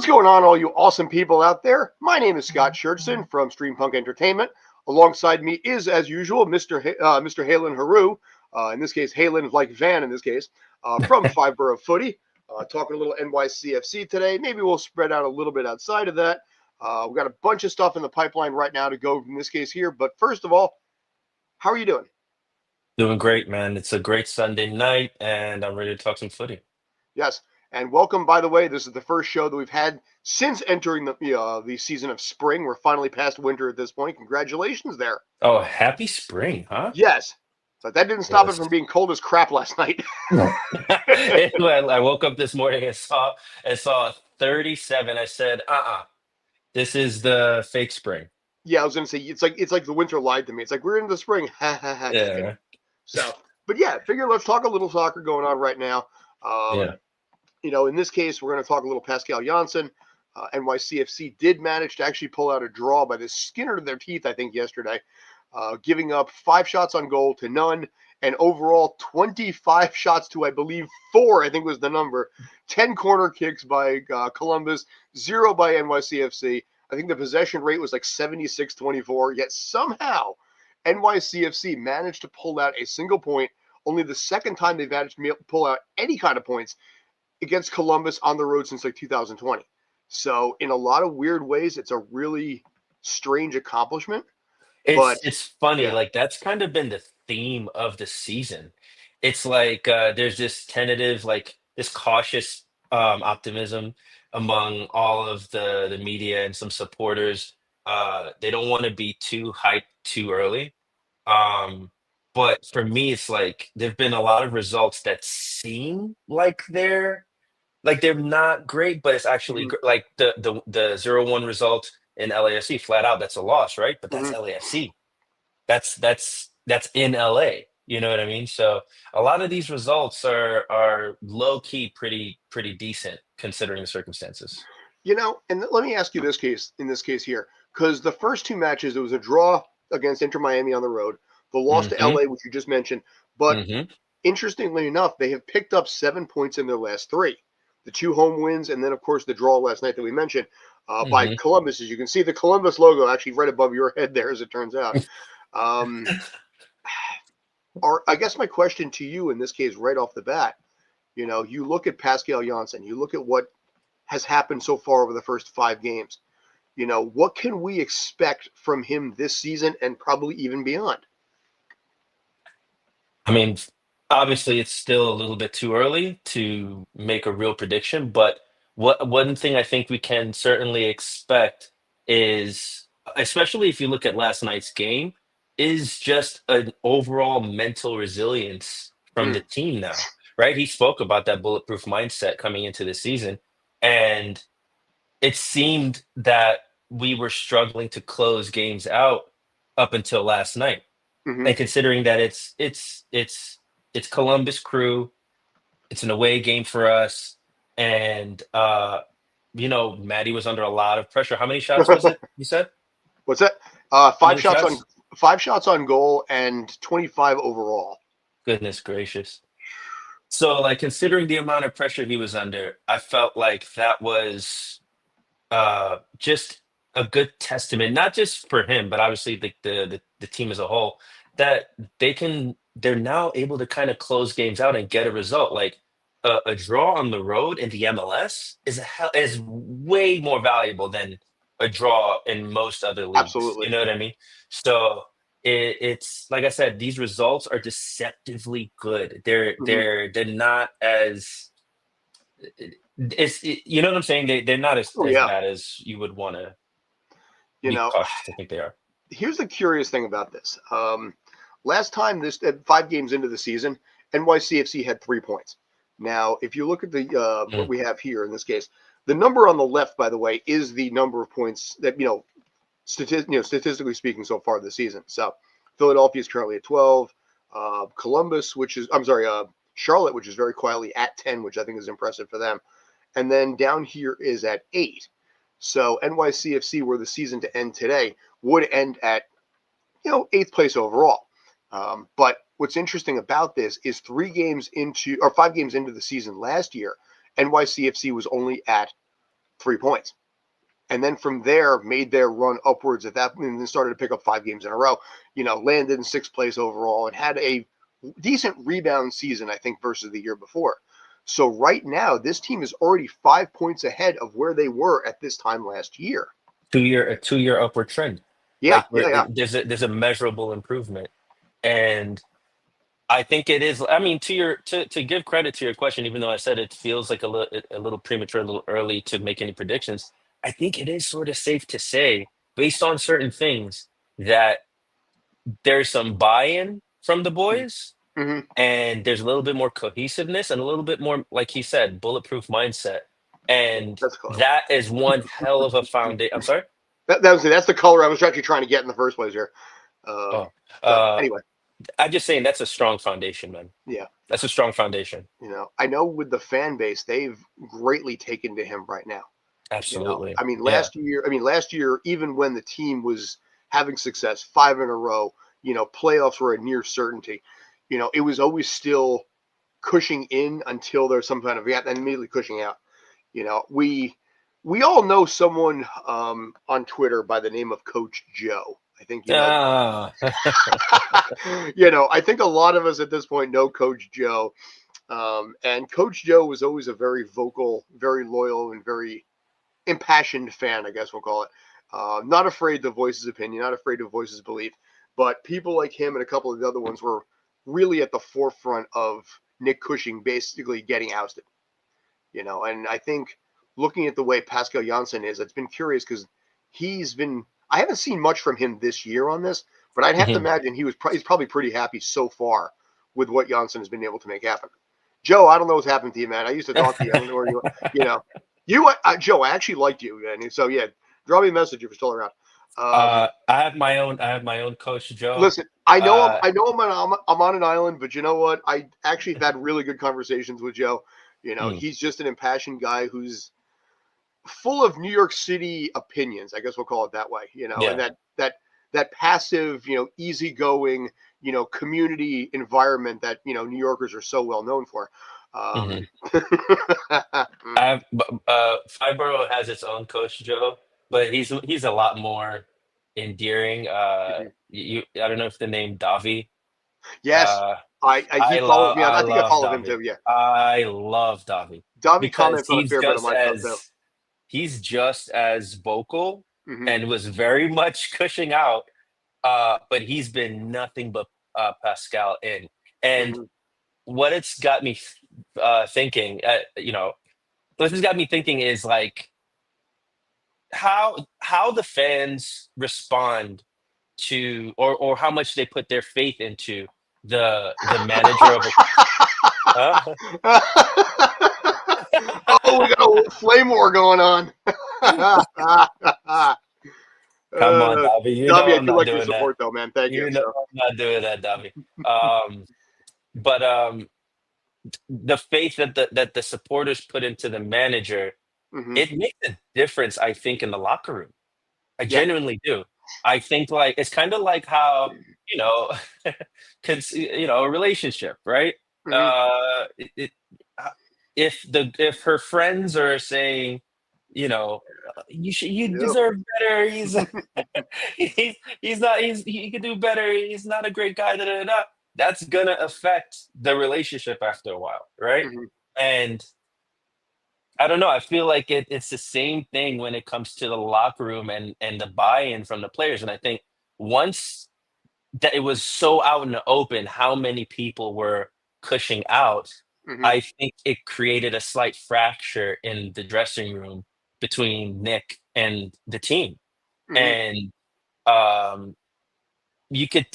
What's going on, all you awesome people out there? My name is Scott Schertzen from Stream Punk Entertainment. Alongside me is, as usual, Mr. Halen Haru. In this case, Halen like Van in this case, from Five Borough Footy. Talking a little NYCFC today. Maybe we'll spread out a little bit outside of that. We've got a bunch of stuff in the pipeline right now to go in this case here. But first of all, how are you doing? Doing great, man. It's a great Sunday night, and I'm ready to talk some footy. Yes. And welcome, by the way. This is the first show that we've had since entering the season of spring. We're finally past winter at this point. Congratulations there. Oh, happy spring, huh? Yes. But that didn't stop it Yes. from being cold as crap last night. I woke up this morning and saw 37. I said, this is the fake spring. Yeah, I was gonna say it's like the winter lied to me. It's like we're in the spring. Ha ha ha. Just kidding. Yeah, So, but yeah, figure let's talk a little soccer going on right now. yeah. In this case, we're going to talk a little Pascal Jansen. NYCFC did manage to actually pull out a draw by the skin of their teeth, I think, yesterday, giving up 5 shots on goal to none, and overall 25 shots to, I believe, 4, I think was the number. 10 corner kicks by Columbus, 0 by NYCFC. I think the possession rate was like 76-24, yet somehow NYCFC managed to pull out a single point, only the second time they've managed to pull out any kind of points against Columbus on the road since like 2020. So in a lot of weird ways, it's a really strange accomplishment. It's But it's funny, yeah, like that's kind of been the theme of the season. It's like there's this tentative, like this cautious optimism among all of the media and some supporters. They don't want to be too hyped too early. Um, but for me, it's like there've been a lot of results that seem like they're not great, but it's actually mhm, like the 0-1 result in LAFC, flat out, that's a loss, right? But that's mhm. LAFC. That's in LA. You know what I mean? So a lot of these results are low key pretty decent considering the circumstances. And let me ask you in this case here, because the first 2 matches, it was a draw against Inter Miami on the road, the loss to Hmm. LA, which you just mentioned. But Hmm. interestingly enough, they have picked up 7 points in their last 3. The 2 home wins, and then, of course, the draw last night that we mentioned by Hmm. Columbus. As you can see, the Columbus logo actually right above your head there, as it turns out. Um, I guess my question to you in this case, right off the bat, you look at Pascal Jansen, you look at what has happened so far over the first 5 games. What can we expect from him this season and probably even beyond? I mean, obviously, it's still a little bit too early to make a real prediction, but one thing I think we can certainly expect is, especially if you look at last night's game, is just an overall mental resilience from the Mm, team now, right? He spoke about that bulletproof mindset coming into the season, and it seemed that we were struggling to close games out up until last night. hmm And considering that it's Columbus Crew, it's an away game for us, and Maddie was under a lot of pressure. How many shots was it? You said What's that? how Five many shots on shots? 5 shots on goal and 25 overall. Goodness gracious! So, like, considering the amount of pressure he was under, I felt like that was just a good testament, not just for him, but obviously the team as a whole, that they're now able to kind of close games out and get a result. Like a draw on the road in the MLS is way more valuable than a draw in most other leagues. You Absolutely. know what I mean? So it's like I said, these results are deceptively good. They're hmm they're they're not as you know what I'm saying? They're not Oh as yeah. bad as you would want to You be know, cautious to think they are. Here's the curious thing about this. Last time this at 5 games into the season, NYCFC had 3 points. Now, if you look at the what Mm, we have here in this case, the number on the left, by the way, is the number of points that statistically speaking, so far this season. So Philadelphia is currently at 12. Columbus, Charlotte, which is very quietly at 10, which I think is impressive for them. And then down here is at 8. So NYCFC, were the season to end today, would end at 8th place overall. But what's interesting about this is 5 games into the season last year, NYCFC was only at 3 points. And then from there, made their run upwards at that, and then started to pick up 5 games in a row. Landed in 6th place overall and had a decent rebound season, I think, versus the year before. So right now, this team is already 5 points ahead of where they were at this time last year. A 2 year upward trend. Yeah, Like there's a measurable improvement, and I think it is. I mean, to give credit to your question, even though I said it feels like a little premature, a little early to make any predictions. I think it is sort of safe to say, based on certain things, that there's some buy-in from the boys, Mm-hmm. and there's a little bit more cohesiveness and a little bit more, like he said, bulletproof mindset, and That's color. that is one hell of a foundation. I'm sorry. That's the color I was actually trying to get in the first place here. Anyway, I'm just saying that's a strong foundation, man. Yeah, that's a strong foundation. I know with the fan base, they've greatly taken to him right now. Absolutely. Last year, even when the team was having success, 5 in a row, playoffs were a near certainty. It was always still cushing in until there's some kind of gap, and immediately cushing out. We all know someone on Twitter by the name of Coach Joe. I think I think a lot of us at this point know Coach Joe. And Coach Joe was always a very vocal, very loyal, and very impassioned fan, I guess we'll call it. Not afraid to voice his opinion, not afraid to voice his belief. But people like him and a couple of the other ones were really at the forefront of Nick Cushing basically getting ousted. And I think looking at the way Pascal Jansen is, it's been curious because I haven't seen much from him this year on this, but I'd have to imagine he's probably pretty happy so far with what Jansen has been able to make happen. Joe, I don't know what's happened to you, man. I used to talk to you. I don't know where Joe, I actually liked you, and so drop me a message if you're still around. I have my own Coach Joe. Listen, I know I'm on an island, but you know what? I actually have had really good conversations with Joe. He's just an impassioned guy who's full of New York City opinions. I guess we'll call it that way. And that passive, easygoing, community environment that New Yorkers are so well known for. Fibro has its own Coach Joe, but he's a lot more endearing. I don't know if the name Davi. Yes, he follows me. I think I follow him too. Yeah, I love Davi. Davi comments on a fair bit of my stuff too. He's just as vocal and was very much cushing out, but he's been nothing but Pascal in. And what it's got me thinking, what it's got me thinking is like how the fans respond to, or how much they put their faith into the manager of Oh, we got a flame war going on. Come on, Davi. Davi, I do like your support, though, man. Thank you. I'm not doing that, Davi. But the faith that the supporters put into the manager, it makes a difference, I think, in the locker room. I genuinely do. I think like it's kind of like how a relationship, right? If her friends are saying, you deserve better. He could do better. He's not a great guy. That's gonna affect the relationship after a while, right? And I don't know. I feel like it's the same thing when it comes to the locker room and the buy-in from the players. And I think once that it was so out in the open how many people were cushing out, I think it created a slight fracture in the dressing room between Nick and the team. And you could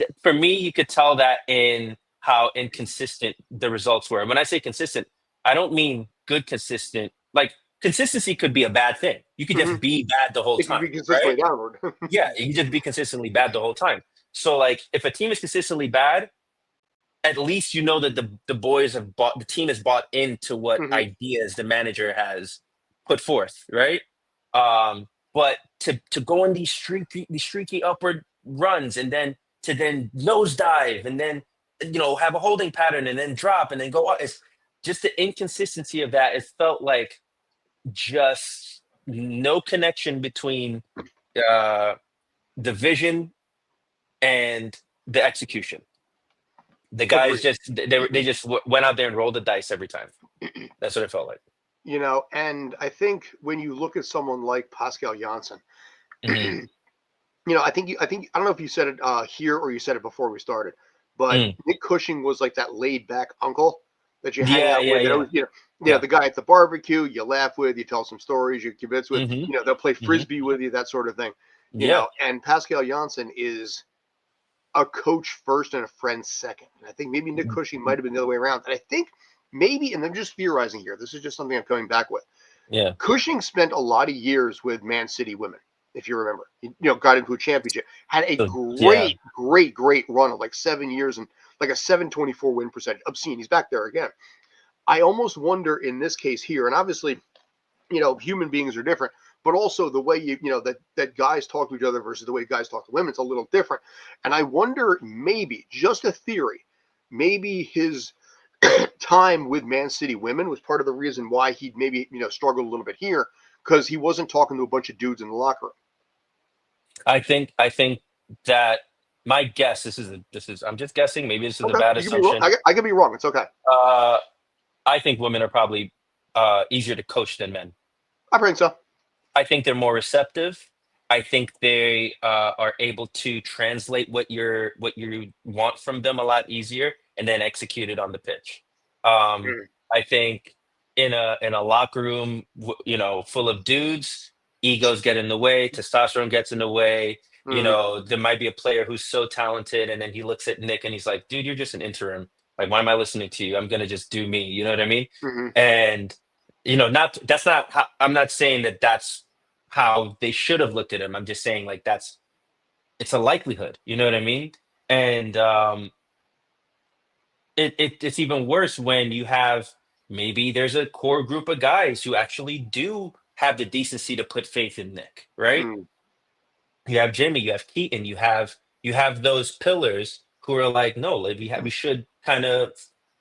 tell that in how inconsistent the results were. And when I say consistent, I don't mean good consistent. Like consistency could be a bad thing. You could just be bad the whole time. It could be consistently downward. Yeah, you could just be consistently bad the whole time. So like if a team is consistently bad, at least you know that the team has bought into what ideas the manager has put forth, right? But to go on these streaky upward runs and then to nosedive and then have a holding pattern and then drop and then go on. It's just the inconsistency of that. It felt like just no connection between uh, the vision and the execution. The guys Agreed. just they just went out there and rolled the dice every time. That's what it felt like. And I think when you look at someone like Pascal Jansen, Hmm. I don't know if you said it here or you said it before we started, but Mm. Nick Cushing was like that laid back uncle that you hang Yeah, out yeah, with. That yeah, always, yeah. the guy at the barbecue, you laugh with, you tell some stories, you kibitz with. Hmm. They'll play Hmm. frisbee with you, that sort of thing. Yeah. And Pascal Jansen is a coach first and a friend second. And I think maybe Nick Cushing might have been the other way around. And I think maybe, and I'm just theorizing here. This is just something I'm coming back with. Yeah. Cushing spent a lot of years with Man City women, if you remember. He, got into a championship, had a So yeah, great, great, great run of like 7 years and like a 724 win percentage. Obscene. He's back there again. I almost wonder in this case here, and obviously, human beings are different, but also the way that guys talk to each other versus the way guys talk to women, it's a little different. And I wonder, maybe, just a theory, maybe his time with Man City women was part of the reason why he maybe struggled a little bit here, because he wasn't talking to a bunch of dudes in the locker room. I think that my guess. This is. I'm just guessing. Maybe this is a Okay, bad you could be wrong. assumption. I could be wrong. It's okay. Uh, I think women are probably easier to coach than men. I think so. I think they're more receptive. I think they are able to translate what you want from them a lot easier, and then execute it on the pitch. Um, Mm-hmm. I think in a locker room, full of dudes, egos get in the way, testosterone gets in the way. Mm-hmm. There might be a player who's so talented, and then he looks at Nick and he's like, "Dude, you're just an interim. Like, why am I listening to you? I'm gonna just do me." You know what I mean? Mm-hmm. And not that's not how, I'm not saying that that's how they should have looked at him. I'm just saying like it's a likelihood. You know what I mean? And it's even worse when you have maybe there's a core group of guys who actually do have the decency to put faith in Nick, right? Mm-hmm. You have Jimmy, you have Keaton, you have those pillars who are like, no, like we should kind of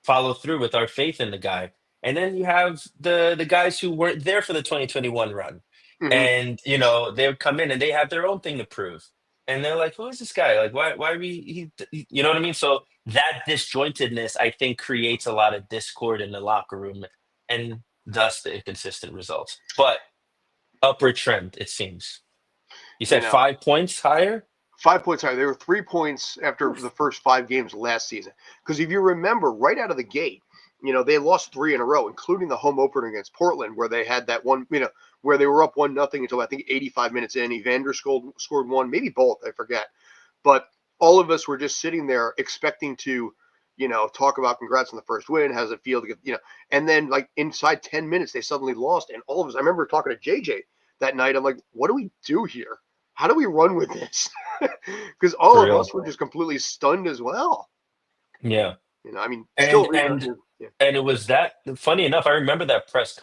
follow through with our faith in the guy. And then you have the guys who weren't there for the 2021 run. Mm-hmm. And they would come in and they have their own thing to prove. And they're like, who is this guy? Like why are you know what I mean? So that disjointedness, I think, creates a lot of discord in the locker room and thus the inconsistent results. But upward trend, it seems. You You said know, 5 points higher? 5 points higher. They were 3 points after the first 5 games last season. Because if you remember, right out of the gate, they lost three in a row, including the home opener against Portland, where they had that one, where they were up 1-0 until I think 85 minutes in. Evander scored one, maybe both, I forget. But all of us were just sitting there expecting to, talk about congrats on the first win. How's it feel to get, and then like inside 10 minutes, they suddenly lost. And all of us, I remember talking to JJ that night. I'm like, what do we do here? How do we run with this? Because all For of us real. were just completely stunned as well. Yeah. I mean, And still, and yeah. and it was that funny enough, I remember that press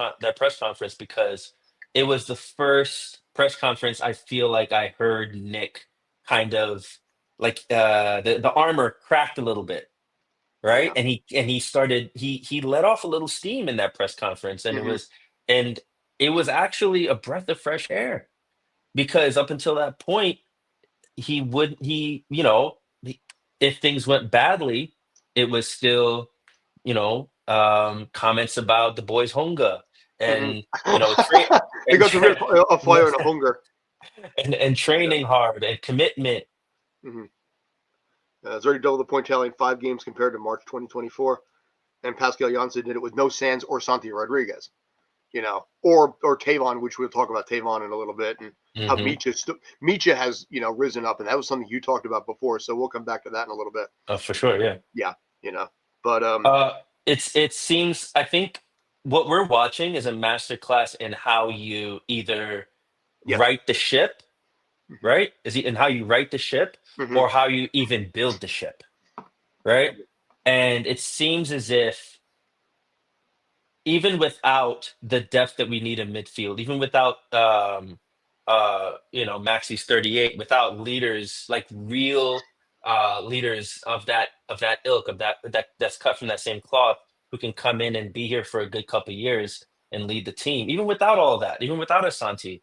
conference because it was the first press conference I feel like I heard Nick kind of like the armor cracked a little bit, right? Yeah. And he started he let off a little steam in that press conference, and it Mm-hmm. was and it was actually a breath of fresh air because up until that point he would he you know he, if things went badly, it was still comments about the boys hunger and train Mm-hmm. They and got some a fire and a hunger. and Yeah. training hard and commitment. Mm-hmm. It's already double the point tally in 5 games compared to March 2024. And Pascal Janssen did it with no Sands or Santi Rodriguez. Or Tavon, which we'll talk about Tavon in a little bit, and how Hmm. Micha has risen up, and that was something you talked about before. So we'll come back to that in a little bit. Oh, for sure, yeah. Yeah, you know, but uh it seems I think what we're watching is a masterclass in how you either yeah, right the ship, mm-hmm. right? Is it in how you right the ship Mm-hmm. or how you even build the ship, right? And it seems as if even without the depth that we need in midfield, even without Maxi's 38, without leaders like real leaders of that ilk, of that's cut from that same cloth, who can come in and be here for a good couple of years. and lead the team, even without all of that, even without Asante,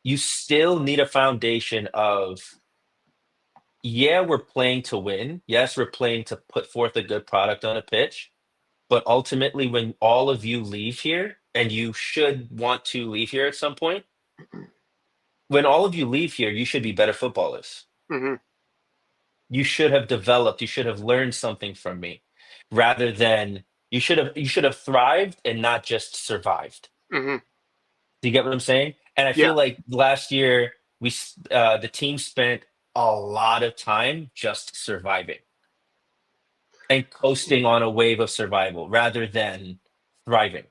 you still need a foundation of, yeah, we're playing to win. Yes, we're playing to put forth a good product on a pitch. But ultimately, when all of you leave here, and you should want to leave here at some point, when all of you leave here, you should be better footballers. Hmm. You should have developed, you should have learned something from me, rather than you should have thrived and not just survived. Hmm. Do you get what I'm saying? And I Yeah. feel like last year the team spent a lot of time just surviving and coasting on a wave of survival rather than thriving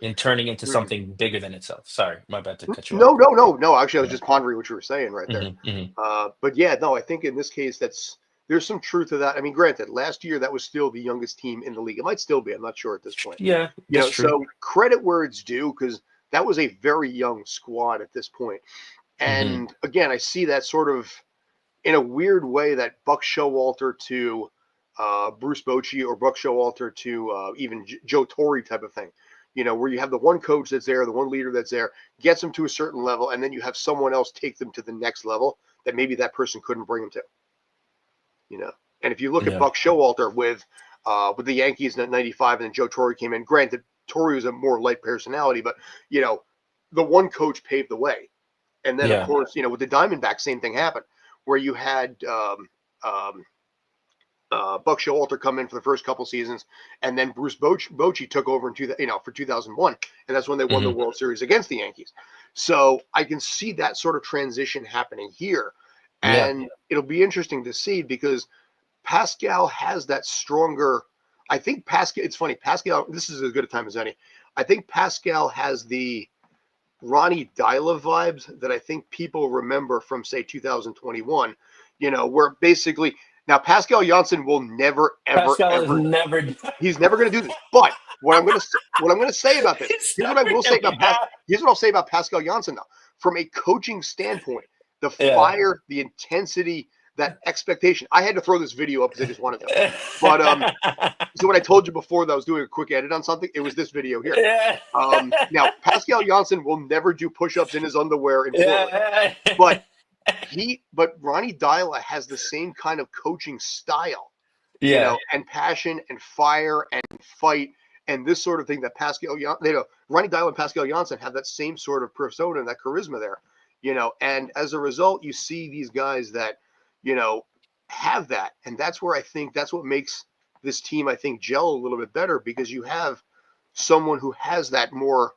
and turning into Mhm. something bigger than itself. Sorry, my bad to cut you off. No, no, no, no. Actually, I was Yeah. just pondering what you were saying right there. Hmm. But yeah, no, I think in this case, there's some truth to that. I mean, granted, last year that was still the youngest team in the league. It might still be. I'm not sure at this point. Yeah, that's true. So credit where it's due because that was a very young squad at this point. Hmm. And again, I see that sort of in a weird way that Buck Showalter to Bruce Bochy or Buck Showalter to even Joe Torre type of thing. Where you have the one coach that's there, the one leader that's there, gets them to a certain level, and then you have someone else take them to the next level that maybe that person couldn't bring them to. You know, and if you look at Yeah, Buck Showalter with the Yankees in '95, and then Joe Torre came in. Granted, Torre was a more light personality, but the one coach paved the way. And then, of yeah. course, with the Diamondbacks, same thing happened, where you had um, Buck Showalter come in for the first couple seasons, and then Bruce Bochy took over for 2001, and that's when they won the Hmm. World Series against the Yankees. So I can see that sort of transition happening here, Yeah. and it'll be interesting to see because Pascal has that stronger. I think Pascal. It's funny, Pascal. This is as good a time as any. I think Pascal has the Ronnie Dyla vibes that I think people remember from say 2021. Where basically now Pascal Jansen will never ever Pascal is ever never. he's never going to do this. But what I'm going to say about this, It's here's what I never will say gonna about here's what I'll say about Pascal Jansen though. From a coaching standpoint, the Yeah. fire, the intensity, that expectation. I had to throw this video up because I just wanted to. But so when I told you before that I was doing a quick edit on something, it was this video here. Yeah. Now Pascal Jansen will never do push-ups in his underwear in Florida, Yeah. but but Ronnie Dyla has the same kind of coaching style, Yeah. and passion and fire and fight and this sort of thing that Ronnie Dyla and Pascal Jansen have that same sort of persona and that charisma there, and as a result, you see these guys that, you know, have that. And that's where I think that's what makes this team, I think, gel a little bit better because you have someone who has that more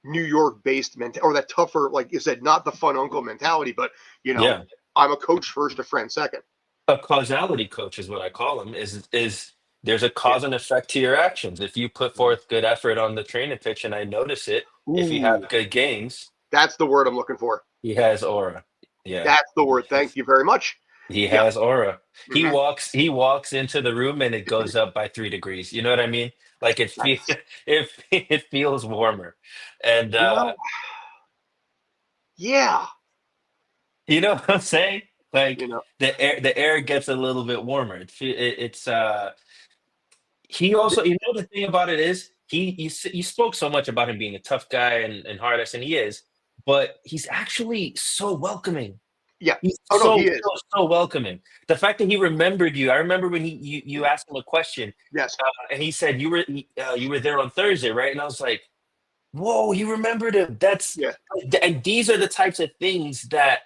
New York based mentality or that tougher, like you said, not the fun uncle mentality, but, you know, Yeah. I'm a coach first, a friend second. A causality coach is what I call them. Is there's a Yeah. cause and effect to your actions. If you put forth good effort on the training pitch, and I notice it, if you Ooh, have good games, that's the word I'm looking for. he has aura. Yeah. That's the word. Thank you very much. He Yeah. has aura. He Hmm. walks into the room and it goes up by 3 degrees. You know what I mean? Like That's, it feels warmer. And well, yeah. you know what I'm saying? Like You know, the air gets a little bit warmer. It's he also, the thing about it is you spoke so much about him being a tough guy and hard ass, and he is, but he's actually so welcoming. yeah. He's Oh, no, so, he is. so, so welcoming. The fact that he remembered you, I remember when you asked him a question, Yes. and he said you were there on Thursday, right? And I was like, whoa, he remembered him. Yeah. And these are the types of things that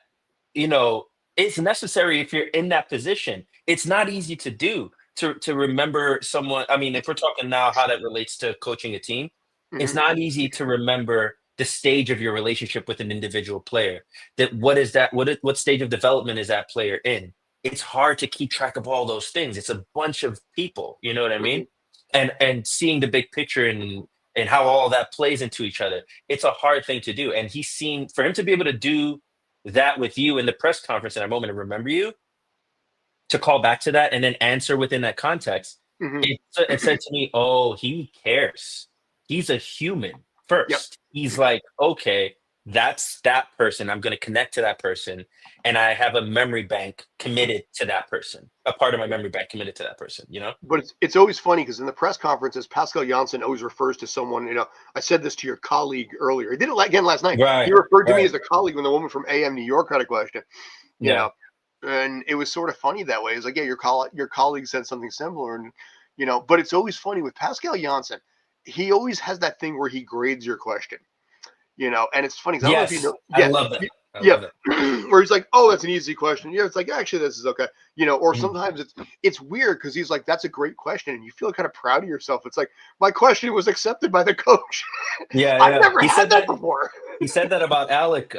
you know it's necessary if you're in that position. It's not easy to do to remember someone. I mean, if we're talking now how that relates to coaching a team, it's Hmm. not easy to remember the stage of your relationship with an individual player. That what is that? What stage of development is that player in? It's hard to keep track of all those things. It's a bunch of people. You know what I Hmm. mean? And seeing the big picture and how all that plays into each other. It's a hard thing to do. And he's seen for him to be able to do that with you in the press conference in a moment and remember you to call back to that and then answer within that context. Hmm. It said to me, oh, he cares. He's a human Yep. first. He's like, okay, that's that person. I'm going to connect to that person, and I have a memory bank committed to that person. A part of my memory bank committed to that person. You know? But it's always funny because in the press conferences, Pascal Jansen always refers to someone. I said this to your colleague earlier. He did it again last night. He Right. referred to me Right. as a colleague when the woman from AM New York had a question. You Yeah. know, and it was sort of funny that way. It's like, yeah, your colleague said something similar, and but it's always funny with Pascal Jansen. He always has that thing where he grades your question. And it's funny because I don't know if you Yes. know. I Yeah, love that. I yeah. love it. Where he's like, "Oh, that's an easy question." Yeah, it's like actually this is okay. Or Mhm. sometimes it's weird because he's like, "That's a great question," and you feel kind of proud of yourself. It's like my question was accepted by the coach. Yeah. I've Yeah. never had that before. He said that about Alec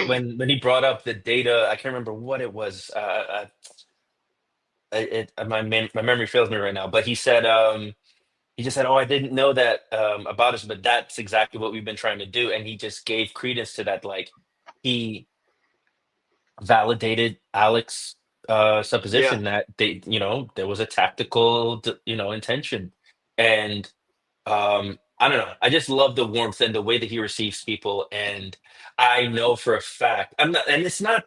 when he brought up the data. I can't remember what it was. My memory fails me right now. But he just said, "Oh, I didn't know that about us, but that's exactly what we've been trying to do." And he just gave credence to that. Like he validated Alec's Yeah, supposition that there was a tactical intention, and I don't know. I just love the warmth and the way that he receives people. And I know for a fact, I'm not, and it's not,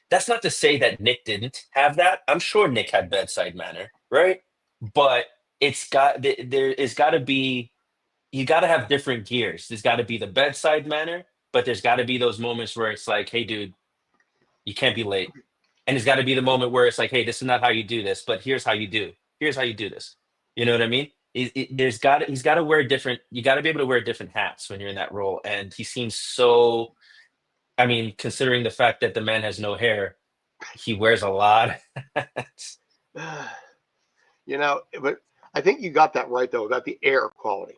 that's not to say that Nick didn't have that. I'm sure Nick had bedside manner, right? But it's got to be, you got to have different gears. There's got to be the bedside manner, but there's got to be those moments where it's like, hey, dude, you can't be late. And it's got to be the moment where it's like, hey, this is not how you do this, but here's how you do. Here's how you do this. You know what I mean? He's got to wear different. You got to be able to wear different hats when you're in that role. And he seems so. I mean, considering the fact that the man has no hair, he wears a lot. but I think you got that right though about the air quality.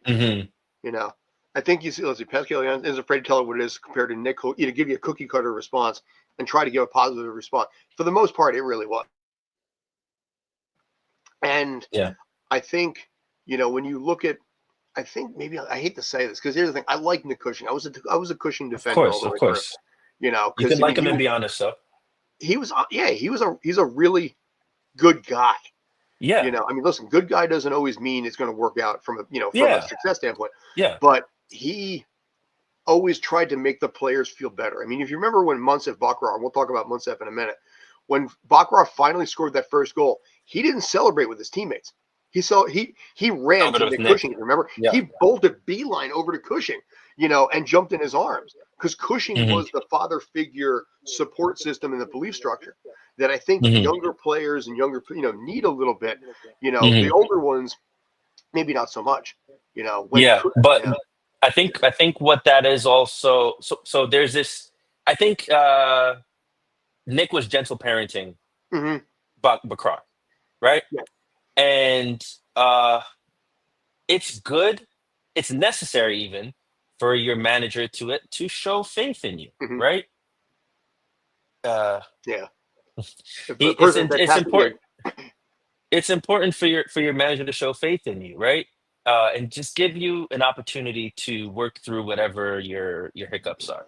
Hmm. You know, I think you see. Let's see, Pascal is afraid to tell it what it is compared to Nick, who give you a cookie cutter response and try to give a positive response. For the most part, it really was. And Yeah, I think when you look at, I think maybe I hate to say this because here's the thing: I like Nick Cushing. I was a Cushing of defender all course, the of way through. course. You Because can I mean like him and be honest, though. he was yeah he's a really good guy. Yeah, I mean, listen, good guy doesn't always mean it's going to work out from a yeah, success standpoint, yeah. but he always tried to make the players feel better. I mean, if you remember when Munsef Bakrov, and we'll talk about Munsef in a minute, when Bakrov finally scored that first goal, he didn't celebrate with his teammates. He ran to Celebrated with Nick Nick. Cushing. Remember, Yeah. he bolted beeline over to Cushing, and jumped in his arms because Cushing Hmm. was the father figure support system in the belief structure that I think Hmm. younger players and younger need a little bit. The Hmm. older ones maybe not so much. When Yeah, but I think what that is also, so there's this. I think Nick was gentle parenting hmm Bakar, right? yeah, And uh it's good, it's necessary even for your manager to show faith in you, hmm right? Uh yeah. If a it's person in- it's fantastic, yeah, important. It's important for your manager to show faith in you, right? And just give you an opportunity to work through whatever your hiccups are.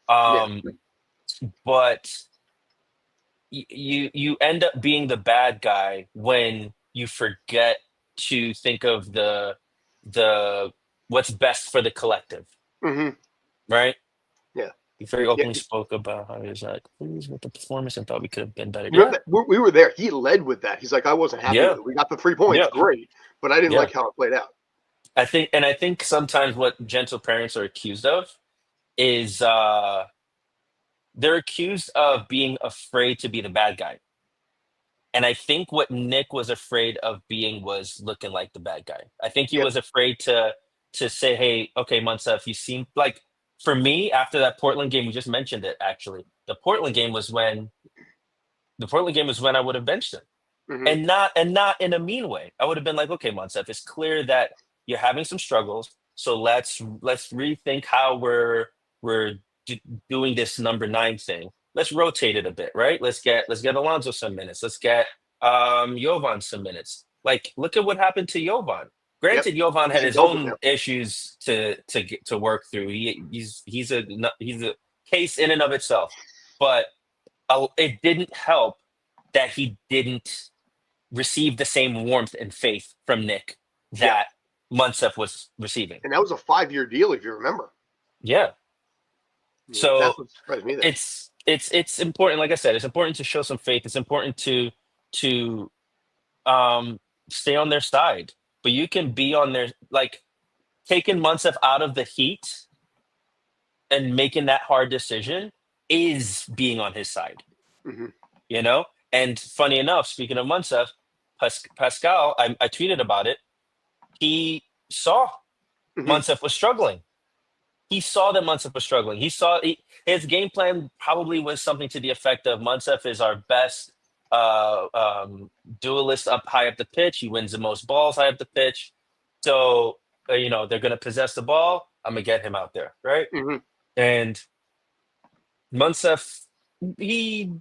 yeah, But you end up being the bad guy when you forget to think of the what's best for the collective, hmm right? yeah, He very yeah. openly spoke about how he was like pleased with the performance and thought we could have been better. Remember Yeah, that we were there. He led with that. He's like, I wasn't happy yeah, with it. We got the 3 points, yeah, great, but I didn't yeah. like how it played out. I think sometimes what gentle parents are accused of is they're accused of being afraid to be the bad guy. And I think what Nick was afraid of being was looking like the bad guy. I think he Yep. was afraid to say, "Hey, okay, Munsef, you seem like." For me, after that Portland game, we just mentioned it. Actually, the Portland game was when I would have benched him, hmm and not in a mean way. I would have been like, "Okay, Munsef, it's clear that you're having some struggles, so let's rethink how we're doing this number nine thing. Let's rotate it a bit, right? Let's get Alonso some minutes. Let's get Jovan some minutes. Like, look at what happened to Jovan. Yep. Granted, Jovan He's had in his Belgium now. own issues to work through. He's a case in and of itself, but it didn't help that he didn't receive the same warmth and faith from Nick Yeah, that Munsef was receiving. and that was a 5-year deal if you remember. Yeah. That's So what surprised me there. it's important. Like I said, it's important to show some faith. It's important to um stay on their side. But you can be on their like taking Munsef out of the heat and making that hard decision is being on his side. Hmm. You know. And funny enough, speaking of Munsef, Pascal, I tweeted about it. He saw Hmm. Munsef was struggling. He saw that Munsef was struggling. His game plan probably was something to the effect of Munsef is our best uh, um, duelist up high up the pitch. He wins the most balls high up the pitch. So, they're going to possess the ball. I'm going to get him out there, right? Hmm. And Munsef, he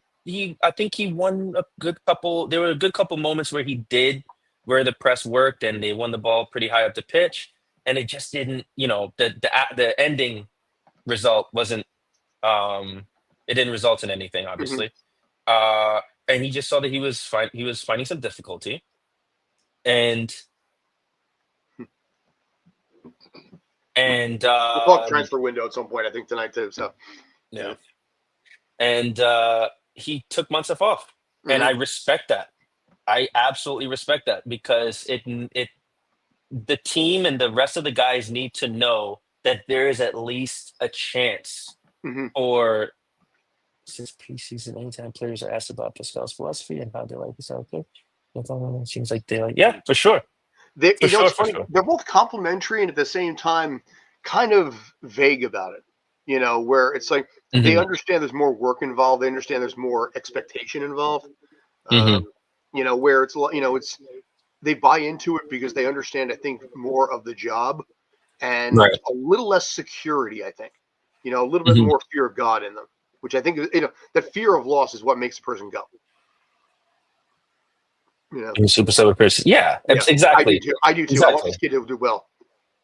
I think he won a good couple. There were a good couple moments where the press worked and they won the ball pretty high up the pitch, and it just didn't. The ending result wasn't it didn't result in anything, Hmm. obviously. And he just saw that he was finding some difficulty, and and We'll talk transfer window at some point, I think, tonight too. So, yeah, yeah. and he took Munsef off, and Hmm. I respect that. I absolutely respect that because the team and the rest of the guys need to know that there is at least a chance Hmm. for since preseason. Anytime players are asked about Pascal's philosophy and how they like this out there, it seems like they like, yeah, for sure, for It's sure, for funny. sure. They're both complimentary and at the same time kind of vague about it. Where it's like they Hmm. understand there's more work involved. They understand there's more expectation involved. Hmm. Where it's they buy into it because they understand, I think, more of the job and Right. a little less security. I think, a little bit Hmm. more fear of God in them, which I think that fear of loss is what makes a person go. You know, Super sober person. Yeah, yeah, I do exactly, too. I do too. I want exactly. this kid to do well.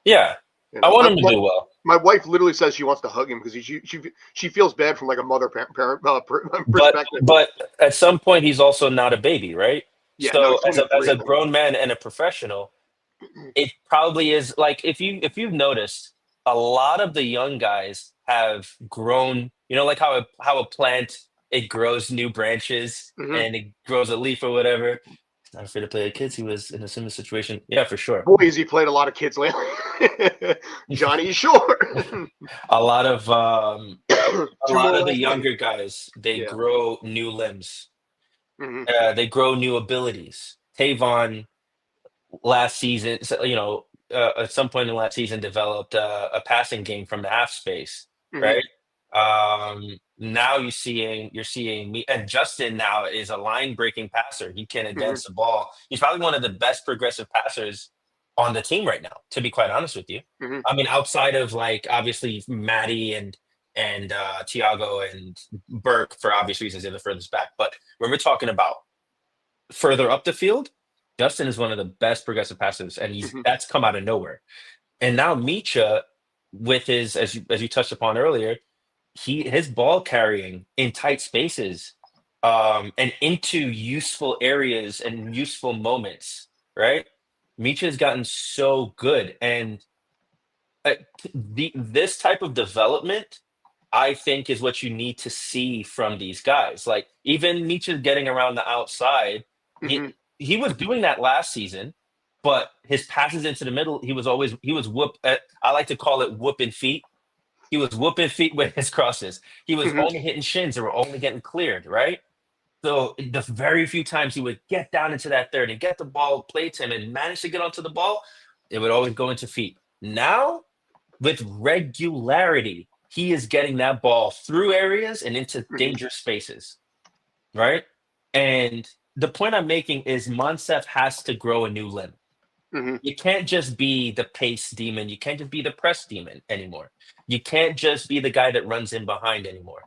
Yeah, You I know, want my, him to my do well, my wife literally says she wants to hug him because she feels bad from like a mother parent but perspective. but at some point he's also not a baby, right? Yeah, no, So he's as 23, a I think. grown man and a professional, it probably is like if you've noticed, a lot of the young guys have grown. Like how a plant it grows new branches Hmm. and it grows a leaf or whatever. He's not afraid to play with kids. He was in a similar situation. Yeah, for sure. Boy, has he played a lot of kids lately. Johnny Shore. A lot of a Two lot more of the last night. younger guys they Yeah. grow new limbs. Hmm. They grow new abilities. Tavon last season, so, at some point in last season, developed a passing game from the half space, Hmm. right? Now you're seeing me and Justin now is a line breaking passer. He can Hmm. advance the ball. He's probably one of the best progressive passers on the team right now. To be quite honest with you, Hmm. I mean, outside of like obviously Maddie and Tiago and Burke for obvious reasons, they're the furthest back. But when we're talking about further up the field, Justin is one of the best progressive passers, and Hmm. that's come out of nowhere. And now Micha, with his as you touched upon earlier, his ball carrying in tight spaces, and into useful areas and useful moments, right? Micha has gotten so good, and uh, this type of development, I think, is what you need to see from these guys. Like even Micha getting around the outside, Hmm. he was doing that last season, but his passes into the middle, he was whoop. I like to call it whooping feet. He was whooping feet with his crosses. He was Hmm. only hitting shins that were only getting cleared, right? So the very few times he would get down into that third and get the ball played to him and manage to get onto the ball, it would always go into feet. Now with regularity, he is getting that ball through areas and into Hmm. dangerous spaces, right? And the point I'm making is Monsef has to grow a new limb. Hmm. You can't just be the pace demon. You can't just be the press demon anymore. You can't just be the guy that runs in behind anymore.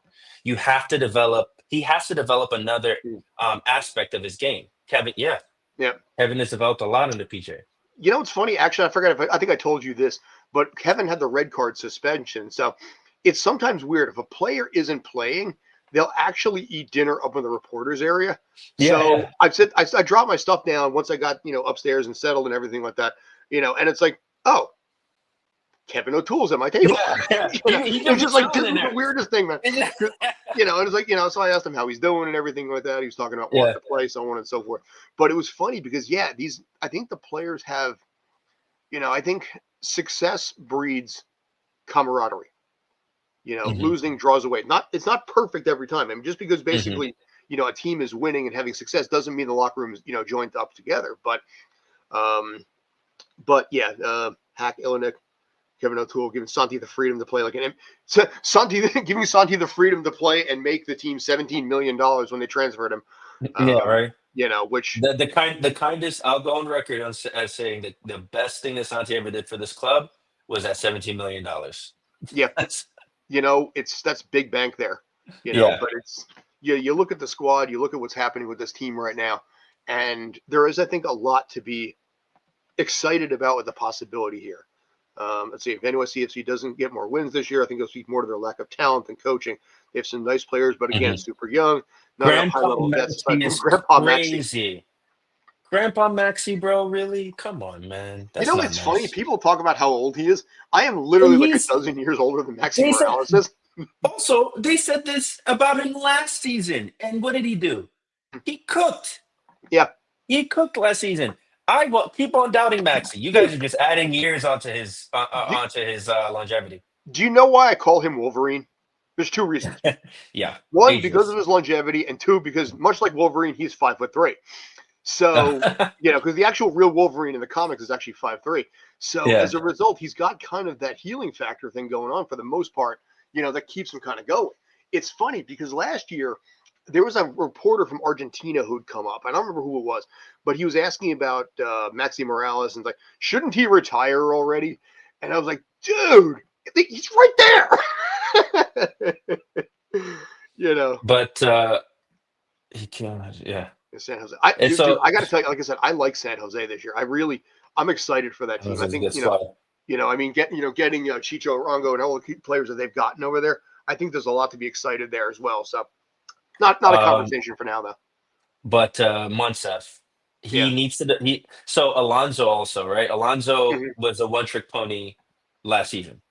He has to develop another aspect of his game. Kevin, yeah, Yeah. Kevin has developed a lot under PJ. It's funny. Actually, I forgot if I think I told you this, but Kevin had the red card suspension. So it's sometimes weird if a player isn't playing, they'll actually eat dinner up in the reporters area. Yeah, So yeah. I dropped my stuff down once I got upstairs and settled and everything like that. And it's like, oh, Kevin O'Toole's at my table. Yeah. He It was just like, this chilling in is the there. weirdest thing, man. It was like, so I asked him how he's doing and everything like that. He was talking about wanting to play, so on and so forth. But it was funny because, I think the players have, I think success breeds camaraderie. Losing draws away. It's not perfect every time. I mean, just because basically, a team is winning and having success doesn't mean the locker room is, joined up together. Hack Illinick, Kevin O'Toole giving Santi the freedom to play giving Santi the freedom to play and make the team $17 million when they transferred him. Right. Which the kindest, I'll go on record as saying that the best thing that Santi ever did for this club was that $17 million. Yeah, that's big bank there. But it's you look at the squad, you look at what's happening with this team right now, and there is, I think, a lot to be excited about with the possibility here. Let's see, if NYCFC doesn't get more wins this year, I think it'll speak more to their lack of talent than coaching. They have some nice players, but again, super young, not enough high level vets. Grandpa Maxi. Grandpa Maxi, bro, really? Come on, man. That's not it's nice. funny. People talk about how old he is. I am literally like a dozen years older than Maxi Morales is. Also, they said this about him last season, and what did he do? He cooked. Yeah, he cooked last season. I will keep on doubting Maxi. You guys are just adding years onto his longevity. Do you know why I call him Wolverine? There's two reasons. Yeah. One, because of his longevity, and two, because much like Wolverine, he's 5'3". So, because the actual real Wolverine in the comics is actually 5'3". So as a result, he's got kind of that healing factor thing going on for the most part, that keeps him kind of going. It's funny because last year there was a reporter from Argentina who'd come up. I don't remember who it was, but he was asking about Maxi Morales and like, shouldn't he retire already? And I was like, dude, he's right there. But he can't. Yeah. San Jose. I got to tell you, like I said, I like San Jose this year. I'm excited for that team. I think getting Chicho Arango and all the players that they've gotten over there. I think there's a lot to be excited there as well. So, not a conversation for now though. But Monsef, he needs to. So Alonso also, right? Alonso was a one-trick pony last season.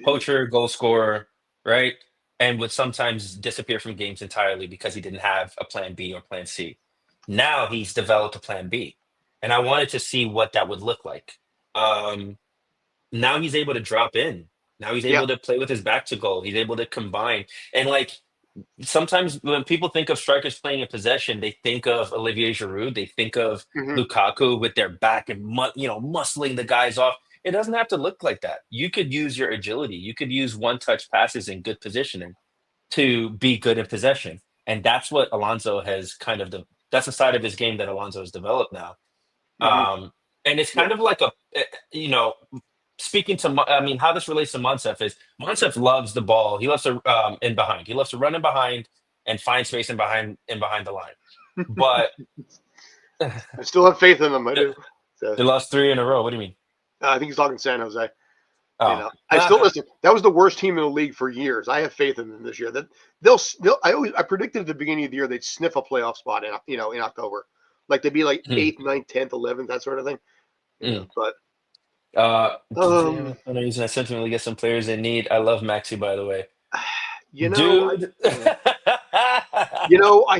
Poacher, goal scorer, right? And would sometimes disappear from games entirely because he didn't have a plan B or plan C. Now he's developed a plan B. And I wanted to see what that would look like. Now he's able to drop in. Now he's able to play with his back to goal. He's able to combine. And sometimes when people think of strikers playing in possession, they think of Olivier Giroud. They think of Lukaku with their back and, muscling the guys off. It doesn't have to look like that. You could use your agility. You could use one-touch passes and good positioning to be good in possession. And that's what Alonso has that's a side of his game that Alonso has developed now. And it's kind of like speaking to, how this relates to Monsef is Monsef loves the ball. He loves to in behind. He loves to run in behind and find space in behind the line. But I still have faith in them. I do. So. They lost 3 in a row. What do you mean? I think he's talking San Jose. I still listen. That was the worst team in the league for years. I have faith in them this year. That I predicted at the beginning of the year they'd sniff a playoff spot in October, like they'd be like 8th, 9th, 10th, 11th, that sort of thing. But I sentimentally get some players in need. I love Maxi, by the way. Dude.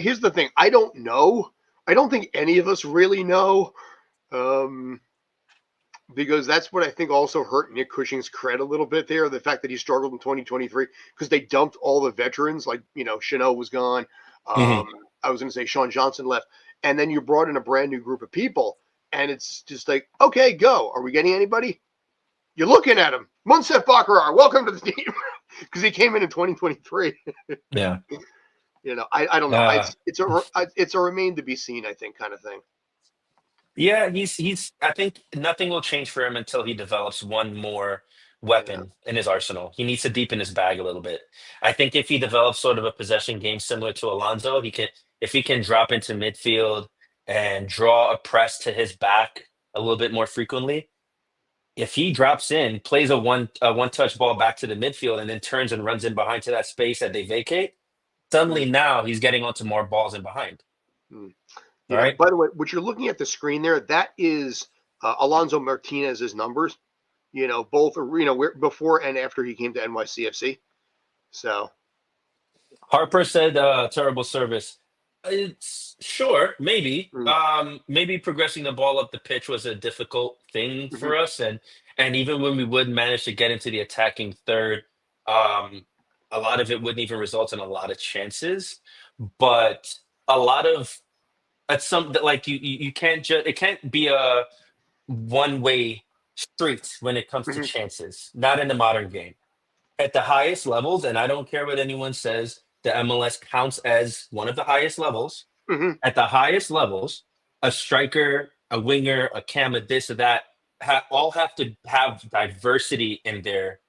Here's the thing. I don't know. I don't think any of us really know. Because that's what I think also hurt Nick Cushing's cred a little bit there. The fact that he struggled in 2023 because they dumped all the veterans, like, Chanot was gone. I was going to say Sean Johnson left. And then you brought in a brand new group of people. And it's just like, okay, go. Are we getting anybody? You're looking at him. Monsef Bakarar, welcome to the team. Because he came in 2023. Yeah. I don't know. It's a remain to be seen, I think, kind of thing. Yeah, he's. I think nothing will change for him until he develops one more weapon in his arsenal. He needs to deepen his bag a little bit. I think if he develops sort of a possession game similar to Alonso, if he can drop into midfield and draw a press to his back a little bit more frequently. If he drops in, plays a one-touch ball back to the midfield, and then turns and runs in behind to that space that they vacate, suddenly now he's getting onto more balls in behind. Right. By the way, what you're looking at the screen there, that is Alonso Martinez's numbers. both before and after he came to NYCFC. So. Harper said terrible service. It's sure, maybe. Mm, Maybe progressing the ball up the pitch was a difficult thing mhm, for us, and even when we would manage to get into the attacking third, um, a lot of it wouldn't even result in a lot of chances. But a lot of at some that like you can't just it can't be a one way street when it comes to mhm, chances. Not in the modern game at the highest levels, and I don't care what anyone says, the MLS counts as one of the highest levels. mhm, At the highest levels, a striker, a winger, a cam, a this or that, all have to have diversity in their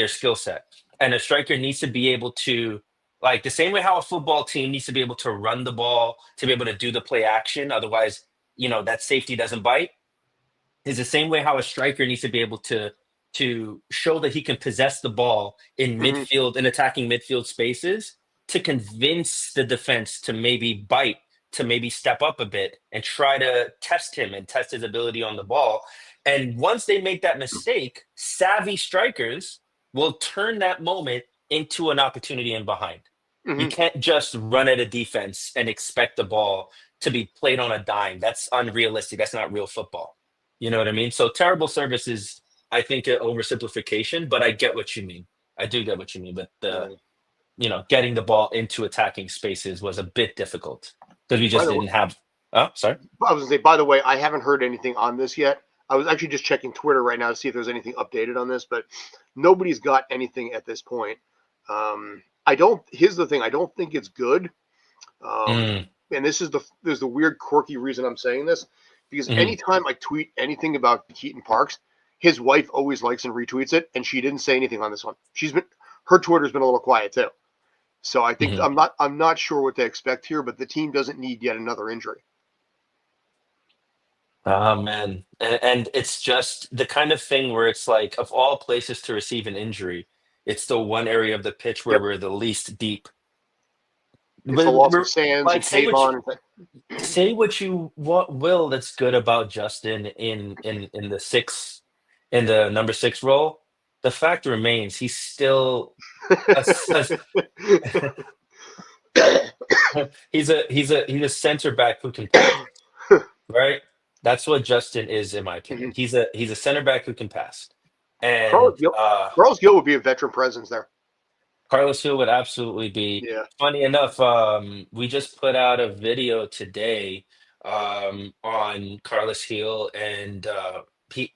skill set. And a striker needs to be able to, like the same way how a football team needs to be able to run the ball, to be able to do the play action. Otherwise, that safety doesn't bite is the same way how a striker needs to be able to show that he can possess the ball in mhm, midfield and attacking midfield spaces to convince the defense to maybe bite, to maybe step up a bit and try to test him and test his ability on the ball. And once they make that mistake, savvy strikers will turn that moment into an opportunity in behind. You mhm. can't just run at a defense and expect the ball to be played on a dime. That's unrealistic. That's not real football. You know what I mean? So terrible service is, I think, an oversimplification, but I get what you mean. I do get what you mean. But Yeah. getting the ball into attacking spaces was a bit difficult because we By just the way, didn't have. Oh, sorry. I was gonna say, by the way, I haven't heard anything on this yet. I was actually just checking Twitter right now to see if there's anything updated on this, but nobody's got anything at this point. I don't. Here's the thing. I don't think it's good. Um, Mm, and there's the weird quirky reason I'm saying this because mhm. anytime I tweet anything about Keaton Parks, his wife always likes and retweets it, and she didn't say anything on this one. Her Twitter's been a little quiet too. So I think Mhm. I'm not sure what to expect here, but the team doesn't need yet another injury. Oh man, and it's just the kind of thing where it's like, of all places to receive an injury, it's the one area of the pitch where Yep, we're the least deep. it's the But loss of Sands like, and Tavon. say what you what will that's good about Justin in the in the number six role. The fact remains he's still he's a center back who can pass, right? That's what Justin is, in my opinion. He's a center back who can pass, Carlos and Gill, Carlos Gill would be a veteran presence there. Carlos Hill would absolutely be. Yeah. Funny enough, we just put out a video today on Carlos Hill, and he,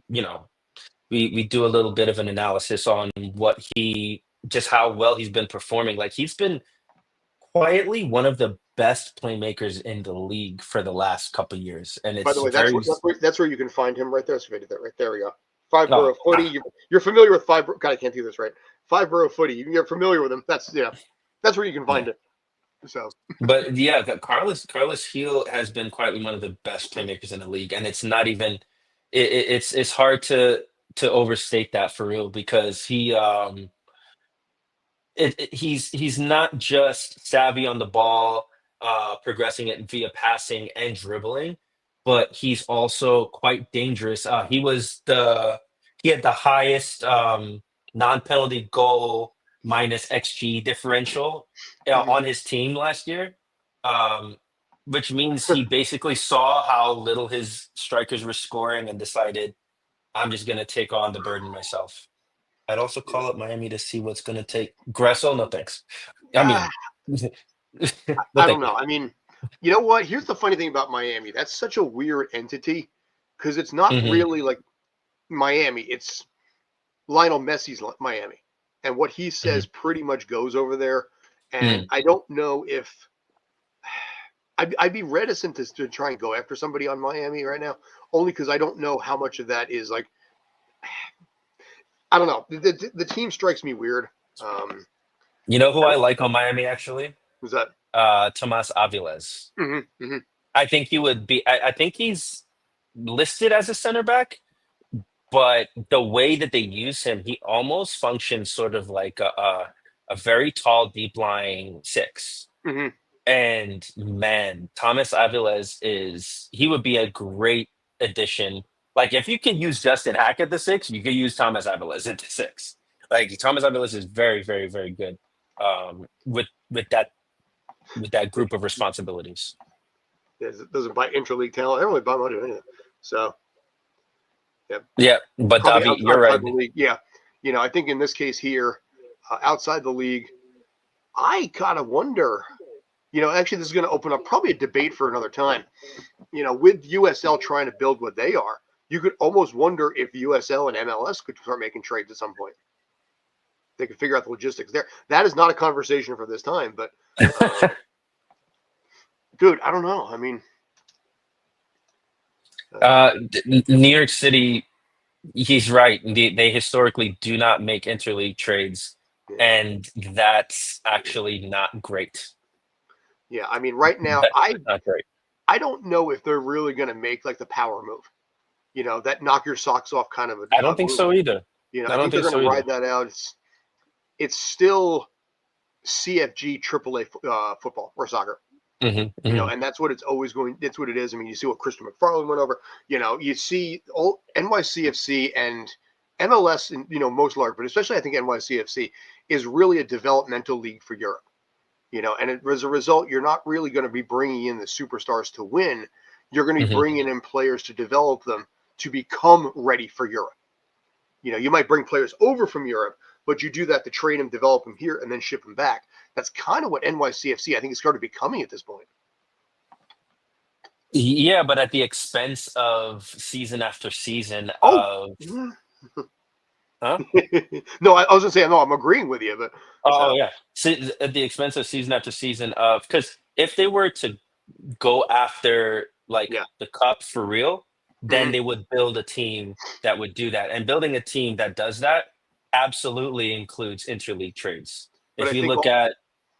we do a little bit of an analysis on just how well he's been performing. Like he's been quietly one of the best playmakers in the league for the last couple years, and By the it's way, that's very. where, that's where you can find him right there. So that right there we go. Five Oh, Borough Footy. You're familiar with Five. God, I can't do this right. Five Borough Footy. You're familiar with him. That's where you can find yeah. it. So But yeah, Carlos Hill has been quietly one of the best playmakers in the league, and it's not even it's hard to overstate that for real because he's not just savvy on the ball, progressing it via passing and dribbling, but he's also quite dangerous. He had the highest non-penalty goal minus XG differential mhm. on his team last year, um, which means he basically saw how little his strikers were scoring and decided, I'm just going to take on the burden myself. I'd also Yeah. call up Miami to see what's going to take. Gressel, no thanks. I Ah, mean, no I don't thank know. you. I mean, you know what? Here's the funny thing about Miami. That's such a weird entity because it's not Hmm. really like Miami. It's Lionel Messi's Miami, and what he says Hmm. pretty much goes over there. And Hmm. I don't know if I'd be reticent to try and go after somebody on Miami right now, only because I don't know how much of that is like I don't know. The team strikes me weird. Um, You know who I I don't, like on Miami actually? who's that? Tomas Aviles. Hmm, hmm. I think he would be. I think he's listed as a center back, but the way that they use him, he almost functions sort of like a very tall, deep lying six. Hmm. And man, Thomas Aviles he would be a great addition Like if you can use Justin Hack at the 6, you can use Thomas Aviles at the 6. Like Thomas Aviles is very, very, very good with that group of responsibilities. It doesn't buy interleague talent. I don't really buy much of anything. So, yeah. Yeah, but Probably Davi, you're outside right. the league. Yeah. I think in this case here, outside the league, I kind of wonder, actually, this is going to open up probably a debate for another time. With USL trying to build what they are, you could almost wonder if USL and MLS could start making trades at some point. They could figure out the logistics there. That is not a conversation for this time, but dude, I don't know. I mean, New York City, he's right. They historically do not make interleague trades, yeah. and that's actually not great. Yeah, I mean, right now, That's not great. I don't know if they're really going to make like the power move. That knock your socks off kind of I don't a think move. so either. I I don't think they're think going so to either. ride that out. It's still CFG AAA football or soccer. And that's what it's always going. That's what it is. I mean, you see what Christian McFarland went over. You see all NYCFC and MLS, and most large, but especially I think NYCFC is really a developmental league for Europe. And as a result, you're not really going to be bringing in the superstars to win. You're going to be bringing in players to develop them to become ready for Europe. You might bring players over from Europe, but you do that to train them, develop them here, and then ship them back. That's kind of what NYCFC, I think, is started becoming at this point. Yeah, but at the expense of season after season Oh, of huh? no, I was going to say, no, I'm agreeing with you, but Oh so yeah, at the expense of season after season of because if they were to go after like yeah. the cup for real, then Mhm. they would build a team that would do that. And building a team that does that absolutely includes interleague trades. But If I you think, look at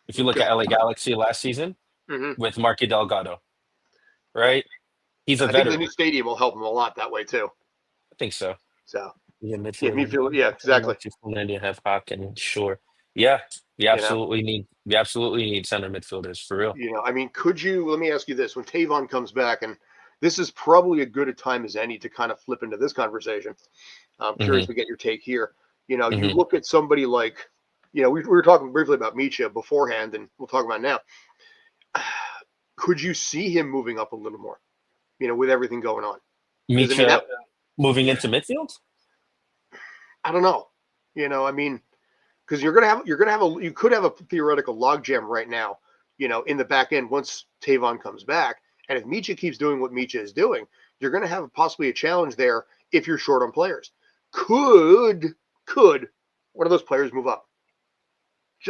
okay. LA Galaxy last season Mhm. with Marky Delgado, Yeah. right? He's a I think the new veteran. stadium will help them a lot that way too. I think so. So Yeah, yeah, midfield me and feel yeah, exactly. Finlandia have Hawk and Shore. Yeah, You know, we absolutely need center midfielders for real. I mean, let me ask you this: when Tavon comes back, and this is probably a good a time as any to kind of flip into this conversation. I'm curious Hmm to get your take here. You hmm look at somebody like, we were talking briefly about Micha beforehand, and we'll talk about it now. Could you see him moving up a little more? With everything going on, because I mean Micha that moving into midfield. I don't know. I mean, because you could have a theoretical logjam right now. In the back end once Tavon comes back, and if Micha keeps doing what Micha is doing, you're going to have possibly a challenge there if you're short on players. Could one of those players move up?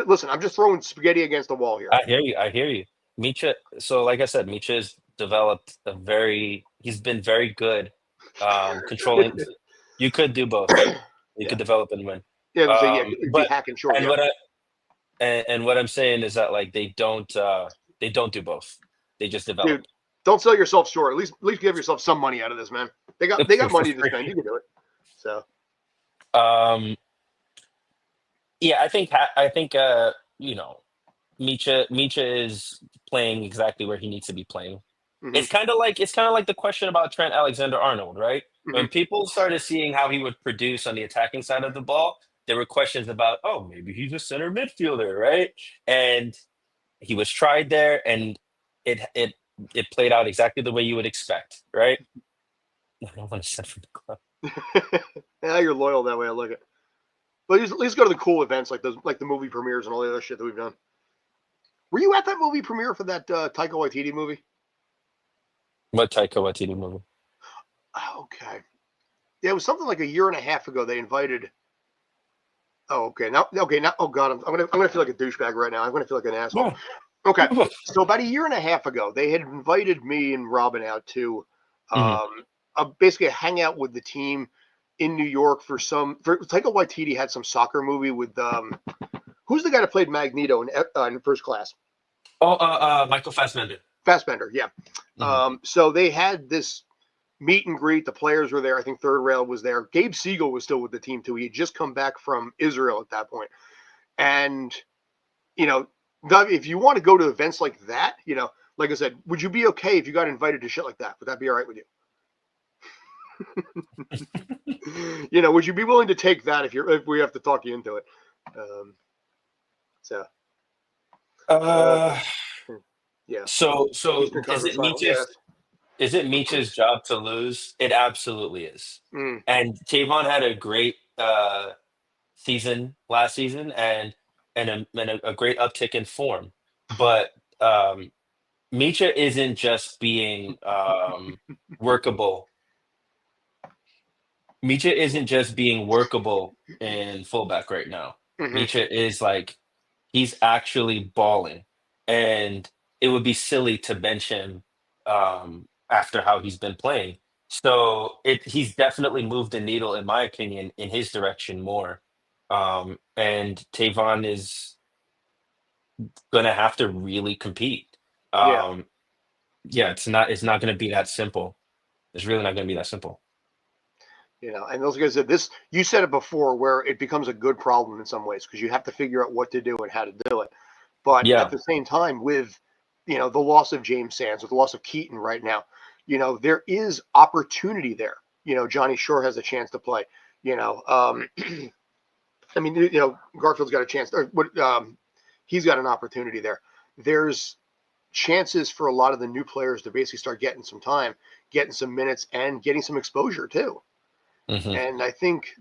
Listen, I'm just throwing spaghetti against the wall here. I hear you. I hear you. Micha. So, like I said, Micha has developed he's been very good controlling. You could do both. You Yeah, could develop and win. yeah. So yeah, it'd be But hacking short. and Yep. what and what I'm saying is that like they don't do both. They just develop. Dude, don't sell yourself short. At least give yourself some money out of this, man. They got For money to spend. free. You can do it. So Um, yeah, I think Micha is playing exactly where he needs to be playing. hmm It's kind of like the question about Trent Alexander-Arnold, right? hmm When people started seeing how he would produce on the attacking side of the ball, there were questions about, oh, maybe he's a center midfielder, right? And he was tried there, and it it it played out exactly the way you would expect, right? I don't want to send from the club. Yeah, you're loyal that way. I like it. But at least go to the cool events like the movie premieres and all the other shit that we've done. Were you at that movie premiere for that Taika Waititi movie? What Taika Waititi movie? Okay. Yeah, it was something like a year and a half ago. They invited. Oh, okay. Now. Oh God, I'm gonna feel like a douchebag right now. I'm gonna feel like an asshole. Yeah. Okay. So about a year and a half ago, they had invited me and Robin out to, hmm basically a hangout with the team in New York for Taika Waititi had some soccer movie with who's the guy that played Magneto in First Class? Oh, Michael Fassbender. Fassbender, yeah. hmm So they had this meet and greet. The players were there. I think Third Rail was there. Gabe Siegel was still with the team too. He had just come back from Israel at that point. And, you know, if you want to go to events like that, like I said, would you be okay if you got invited to shit like that? Would that be all right with you? Would you be willing to take that if we have to talk you into it? Um, so, Uh, yeah, so Eastern is Conference it Final. Yes. Meech's job to lose? It absolutely is. Mm, And Tavon had a great season last season, and a great uptick in form. But Micha isn't just being workable. Micha isn't just being workable in fullback right now. hmm Micha is like he's actually balling, and it would be silly to bench him after how he's been playing. So he's definitely moved the needle, in my opinion, in his direction more. And Tavon is gonna have to really compete. Yeah. Um, yeah, it's not gonna be that simple. It's really not gonna be that simple. And those guys said this. You said it before, where it becomes a good problem in some ways because you have to figure out what to do and how to do it. But at Yeah. the same time, with the loss of James Sands, with the loss of Keaton right now, there is opportunity there. Johnny Shore has a chance to play. I mean, Garfield's got a chance, or what? He's got an opportunity there. There's chances for a lot of the new players to basically start getting some time, getting some minutes, and getting some exposure too. Hmm. And I think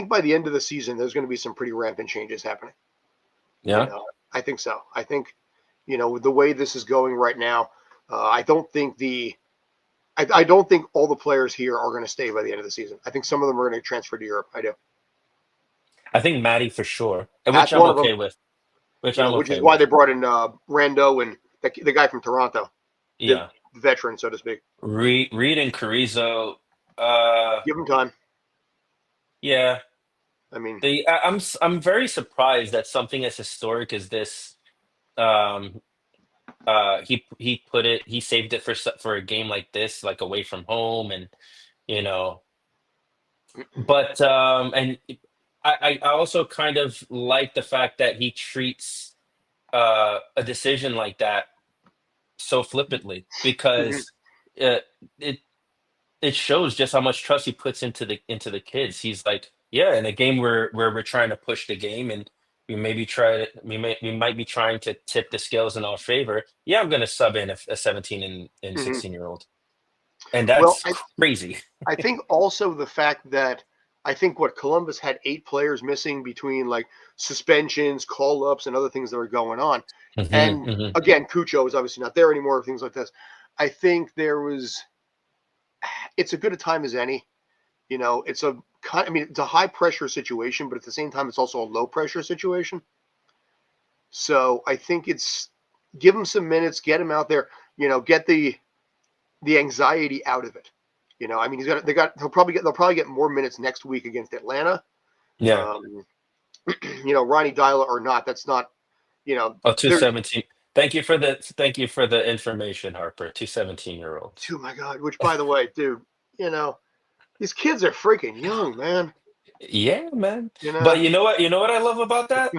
by the end of the season, there's going to be some pretty rampant changes happening. You Yeah. know, I think so. I think, with the way this is going right now, I don't think all the players here are going to stay by the end of the season. I think some of them are going to transfer to Europe. I do. I think Maddie for sure, That's which I'm one of them. okay with. Which I'm Which is okay why with. they brought in Rando and the guy from Toronto, the Yeah. veteran, so to speak. Reed and Carrizo. Uh, Give them time. yeah. I mean, I'm very surprised that something as historic as this. Um, he saved it for a game like this, like away from home, and you know. But and I also kind of like the fact that he treats a decision like that so flippantly mhm, because uh, it it shows just how much trust he puts into the kids. He's like, yeah, in a game where we're trying to push the game and we might be trying to tip the scales in our favor. Yeah, I'm gonna sub in a 17 and mhm. 16-year-old. And Well, that's crazy. I think also the fact that I think what Columbus had 8 players missing between like suspensions, call ups, and other things that were going on. Hmm. And Hmm. again, Cucho is obviously not there anymore, things like this. I think it's a good a time as any. It's a high pressure situation, but at the same time, it's also a low pressure situation. So I think it's give him some minutes, get him out there, get the anxiety out of it. I mean, they'll probably get more minutes next week against Atlanta. Yeah. Um, Ronnie Dyla or not, that's not, Oh, two there's, 17. Thank you for the information, Harper. Two 17-year-olds. oh my God, which by the way, dude, you know, these kids are freaking young, man. Yeah, man. You know, But you know what? You know what I love about that?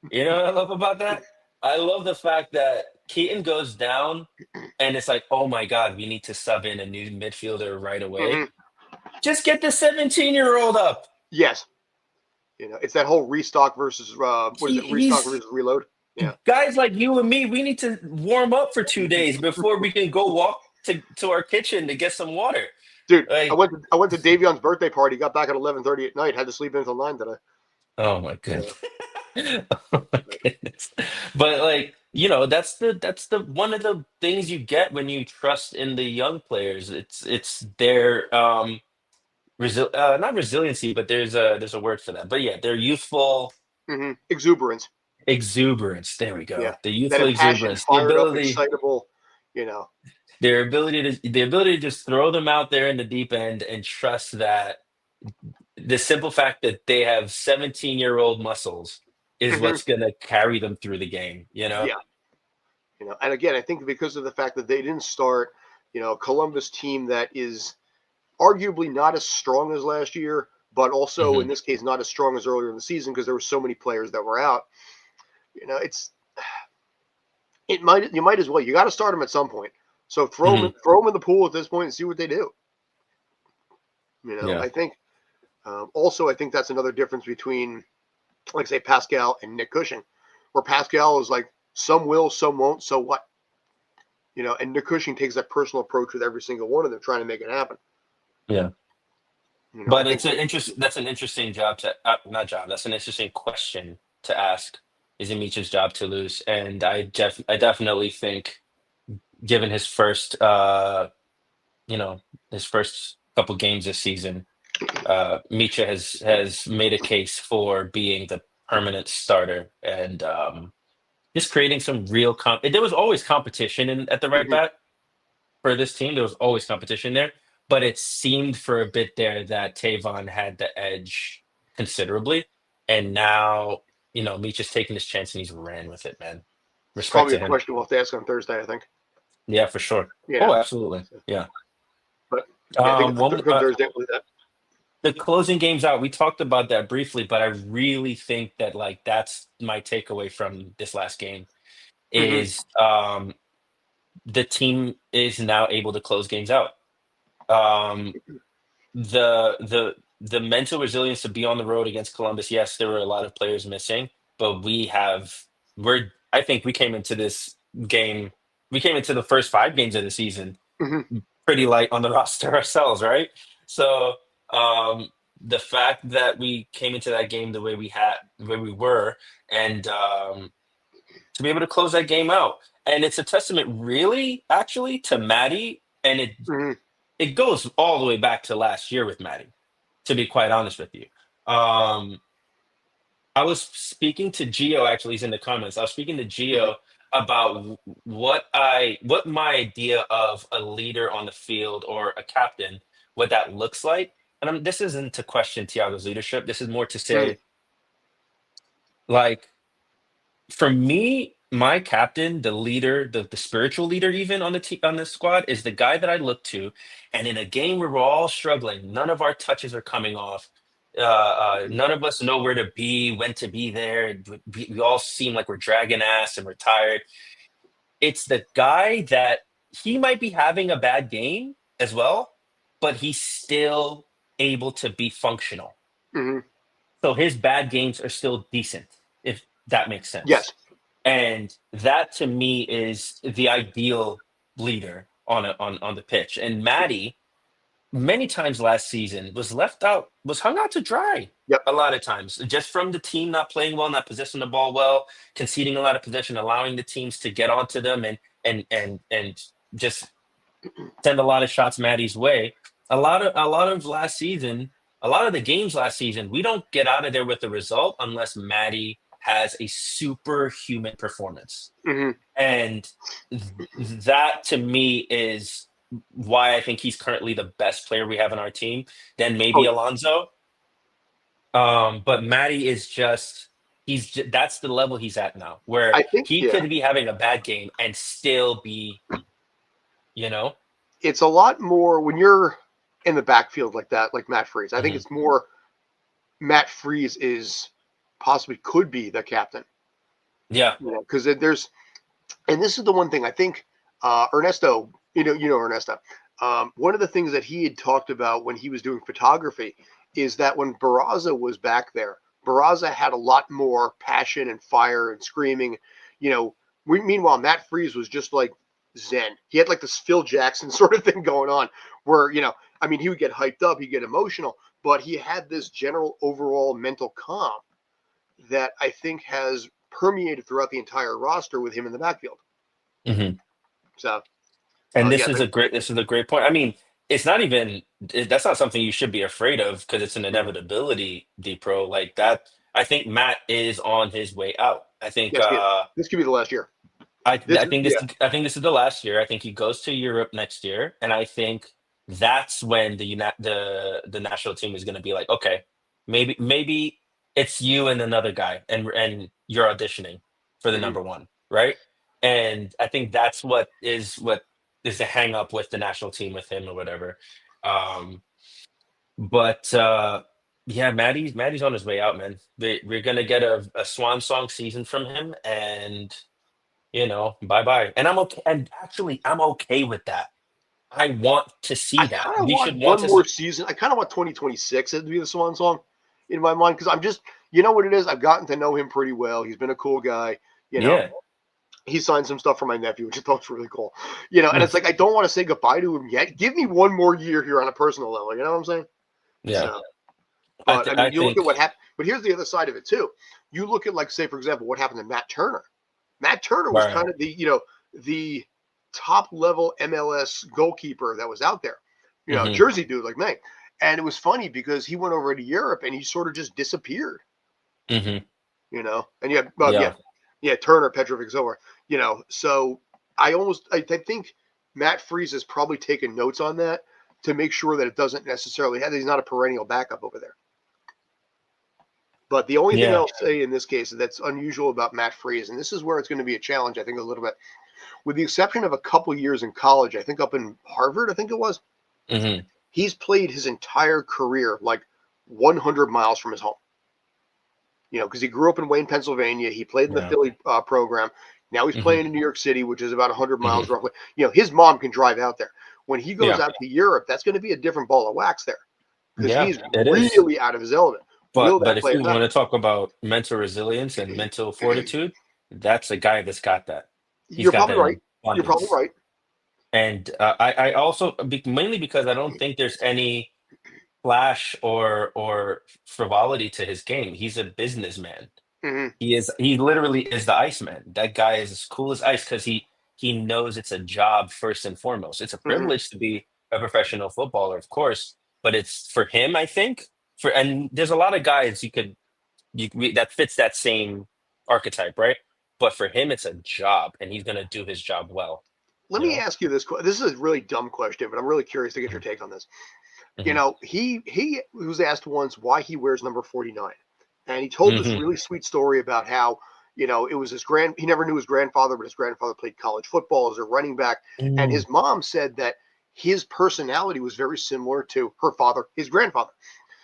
You know what I love about that? I love the fact that Keaton goes down and it's like, oh my God, we need to sub in a new midfielder right away. hmm Just get the 17-year-old up. yes, it's that whole restock versus what is it? Restock He's versus reload. Yeah, guys like you and me, we need to warm up for 2 days before we can go walk to our kitchen to get some water. dude, I Like, went to I went to Davion's birthday party. Got back at 11:30 at night. Had to sleep in until 9 today. oh my Yeah, goodness. Oh my goodness. But like, that's the one of the things you get when you trust in the young players. It's their not resiliency, but there's a word for that. But yeah, their youthful exuberance. exuberance. There we Yeah, go. The that youthful impassioned, exuberance. The fired up, ability excitable. You know. the ability to just throw them out there in the deep end and trust that the simple fact that they have 17-year-old muscles is hmm what's going to carry them through the game, Yeah, and again, I think because of the fact that they didn't start, a Columbus team that is arguably not as strong as last year, but also Hmm. in this case not as strong as earlier in the season because there were so many players that were out. You might as well. You got to start them at some point. So Hmm. throw them in the pool at this point and see what they do. Yeah. I think also I think that's another difference between, like say, Pascal and Nick Cushing, where Pascal is like some will, some won't, so what? And Nick Cushing takes that personal approach with every single one of them, trying to make it happen. Yeah. I But think it's an interest. That's an interesting job to not job. That's an interesting question to ask. Is it Mitch's job to lose? And I definitely think, given his first you know his first couple games this season, Micha has made a case for being the permanent starter and just creating some real there was always competition at the right mhm, back for this team. There was always competition there, but it seemed for a bit there that Tavon had the edge considerably, and now Meach is taking his chance and he's ran with it, man. it's Respect probably to a him. question we'll have to ask on Thursday. I think. Yeah, for sure. You Oh, know, absolutely. Yeah. but yeah, I think One come Thursday we'll do that. the closing games out. We talked about that briefly, but I really think that like that's my takeaway from this last game Hmm. is the team is now able to close games out. Um, the mental resilience to be on the road against Columbus. Yes, there were a lot of players missing, but I think we came into this game. We came into the first 5 games of the season Hmm. pretty light on the roster ourselves, right? So the fact that we came into that game the way we were, and to be able to close that game out, and it's a testament, really, actually, to Maddie, and Hmm. it goes all the way back to last year with Maddie. To be quite honest with you, um, I was speaking to Gio. Actually, he's in the comments. I was speaking to Hmm. Gio about what my idea of a leader on the field or a captain, what that looks like. And this isn't to question Thiago's leadership. This is more to Hmm. say, like, for me, my captain, the leader, the spiritual leader, even on the squad, is the guy that I look to. And in a game where we're all struggling, none of our touches are coming off. None of us know where to be, when to be there. We all seem like we're dragging ass and we're tired. It's the guy that he might be having a bad game as well, but he's still able to be functional. Hmm. So his bad games are still decent, if that makes sense. Yes. And that to me is the ideal leader on the pitch. And Maddie, many times last season, was hung out to dry Yep. a lot of times, just from the team not playing well, not possessing the ball well, conceding a lot of possession, allowing the teams to get onto them and just send a lot of shots Maddie's way. A lot of last season, a lot of the games last season, we don't get out of there with a result unless Maddie has a superhuman performance. Hmm. And that to me is why I think he's currently the best player we have in our team. Then Oh, maybe Alonso. But Maddie is that's the level he's at now, where I think he yeah, could be having a bad game and still be, you know. it's a lot more when you're in the backfield like that, like Matt Freeze. I think Mhm. it's more Matt Freeze is possibly could be the captain. Yeah. Because there's and this is the one thing I think Ernesto, Ernesto. One of the things that he had talked about when he was doing photography is that when Barraza was back there, Barraza had a lot more passion and fire and screaming. Meanwhile, Matt Freeze was just like zen. He had like this Phil Jackson sort of thing going on, where I mean, he would get hyped up, he'd get emotional, but he had this general overall mental calm that I think has permeated throughout the entire roster with him in the backfield. Mhm. So And yeah, this is a great point. I mean, it's not even that's not something you should be afraid of because it's an mhm. inevitability, D Pro. Like that, I think Matt is on his way out. Yes, this could be the last year. This, yeah, I think this is the last year. I think he goes to Europe next year, and I think that's when the national team is going to be like, okay, maybe it's you and another guy, and you're auditioning for the hmm number one, right? And I think that's what is the hang up with the national team with him or whatever. Um, but yeah, Maddie's on his way out, man. We're gonna get a swan song season from him, and bye bye. And I'm okay. And actually, I'm okay with that. I want to I see that. kind of We want should want one to more see. season. I kind of want 2026 to be the swan song in my mind because I'm just, you know what it is? I've gotten to know him pretty well. He's been a cool guy. You know, Yeah. he signed some stuff for my nephew, which I thought was really cool. And it's Mm. like I don't want to say goodbye to him yet. Give me one more year here on a personal level. You know what I'm saying? Yeah. So, but I I mean, you look think at what happened. But here's the other side of it too. You look at, like, say, for example, what happened to Matt Turner. Matt Turner was right. kind of the top level MLS goalkeeper that was out there. Hmm. Jersey dude like me. And it was funny because he went over to Europe and he sort of just disappeared. Hmm. And Yeah. yeah, Turner, Petrovic, Zohar. So I think Matt Freese has probably taken notes on that to make sure that it doesn't necessarily have. He's not a perennial backup over there. But the only thing Yeah. I'll say in this case that's unusual about Matt Freese, and this is where it's going to be a challenge, I think, a little bit, with the exception of a couple years in college, I think up in Harvard, I think it was, Hmm. he's played his entire career like 100 miles from his home. Because he grew up in Wayne, Pennsylvania. He played in the Yeah. Philly program. Now he's Hmm. playing in New York City, which is about 100 miles Hmm. roughly. His mom can drive out there. When he goes Yeah. out to Europe, that's going to be a different ball of wax there because Yeah. he's It is. really out of his element. Will But that if play you or not? want to talk about mental resilience and mental fortitude, that's a guy that's got that. He's You're got probably that right. in You're probably abundance. right. And I also mainly because I don't think there's any flash or frivolity to his game. He's a businessman. Mm-hmm. He literally is the Iceman. That guy is as cool as ice because he knows it's a job first and foremost. It's a Mm-hmm. privilege to be a professional footballer, of course, but it's for him, I think. And there's a lot of guys that fits that same archetype, right? But for him, it's a job, and he's gonna do his job well. Let You me know. ask you this. This is a really dumb question, but I'm really curious to get your take on this. Hmm. He was asked once why he wears number 49, and he told this Hmm. really sweet story about how it was he never knew his grandfather, but his grandfather played college football as a running back, and Hmm. his mom said that his personality was very similar to her father, his grandfather.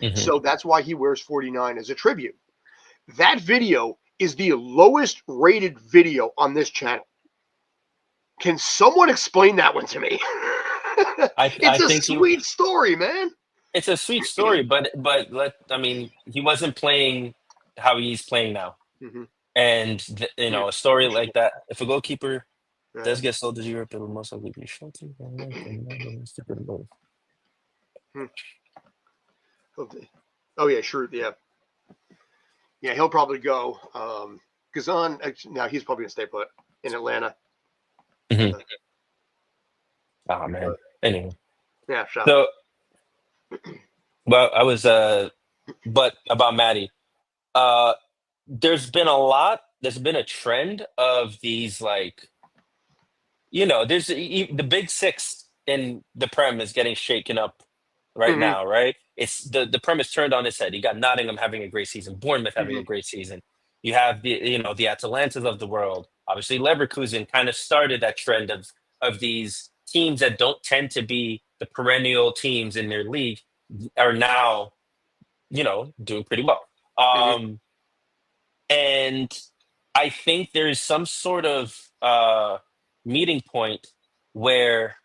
Hmm. So that's why he wears 49 as a tribute. That video is the lowest rated video on this channel. Can someone explain that one to me? I It's a think sweet story, man. it's a sweet story, but I mean, he wasn't playing how he's playing now. Mm-hmm. And Hmm. a story like that, if a goalkeeper Yeah. does get sold to Europe, it will most likely be sheltered by life and not in a stupid move. Hmm. Oh yeah, sure. Yeah, yeah. He'll probably go. Gazan. Now he's probably gonna stay put in Atlanta. Hmm. Uh, Oh man. but Anyway, yeah, so. so well, I was but about Maddie, uh, there's been a trend of these like the big six in the Prem is getting shaken up right Hmm. now, right? It's the Prem is turned on its head. You got Nottingham having a great season, Bournemouth having Hmm. a great season. You have the Atalantas of the world. Obviously, Leverkusen kind of started that trend of these teams that don't tend to be the perennial teams in their league are now doing pretty well. Hmm. And I think there's some sort of meeting point where,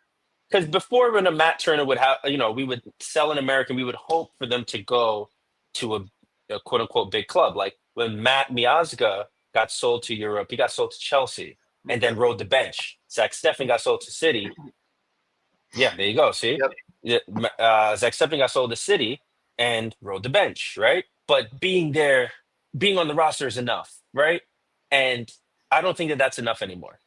because before when a Matt Turner would have, we would sell an American, we would hope for them to go to a quote unquote big club. Like when Matt Miazga got sold to Europe, he got sold to Chelsea and Okay. then rode the bench. Zach Steffen got sold to City. Yeah, there you go. See, Yep. yeah, Zach Steffen got sold to City and rode the bench, right? But being there, being on the roster is enough, right? And I don't think that that's enough anymore.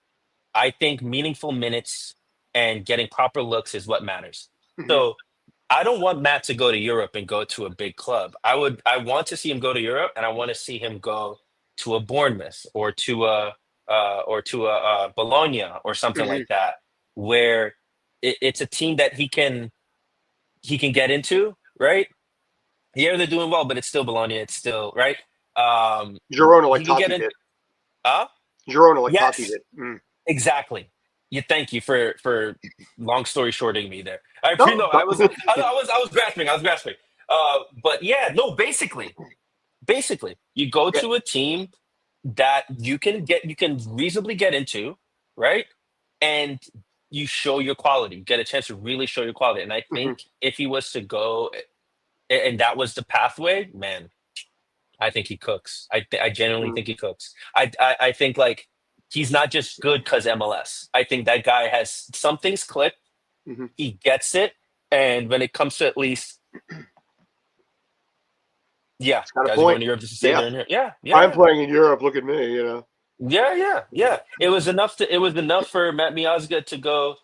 I think meaningful minutes and getting proper looks is what matters. Hmm. So I don't want Matt to go to Europe and go to a big club. I want to see him go to Europe, and I want to see him go to a Bournemouth or to a Bologna or something Hmm. like that, where it's a team that he can get into, right? Yeah, they're doing well, but it's still Bologna. It's still right. Girona like He can get Totti in. did. Huh? Girona like Totti Yes. did. Mm. Exactly. Thank you for long story shorting me there. I No, no, I was grasping. I was grasping. But yeah, no, basically, you go yeah. to a team that you can reasonably get into, right? And you show your quality, get a chance to really show your quality. And I Hmm. think if he was to go and that was the pathway, man, I think he cooks. I genuinely think he cooks. I think like he's not just good because MLS. I think that guy has some things click. Hmm. He gets it, and when it comes to at least, yeah, It's got a guys are going point. to Europe just to say Yeah, they're in Europe. Yeah, yeah, I'm yeah. playing in Europe. Look at me, Yeah, yeah, yeah. It was enough for Matt Miazga to go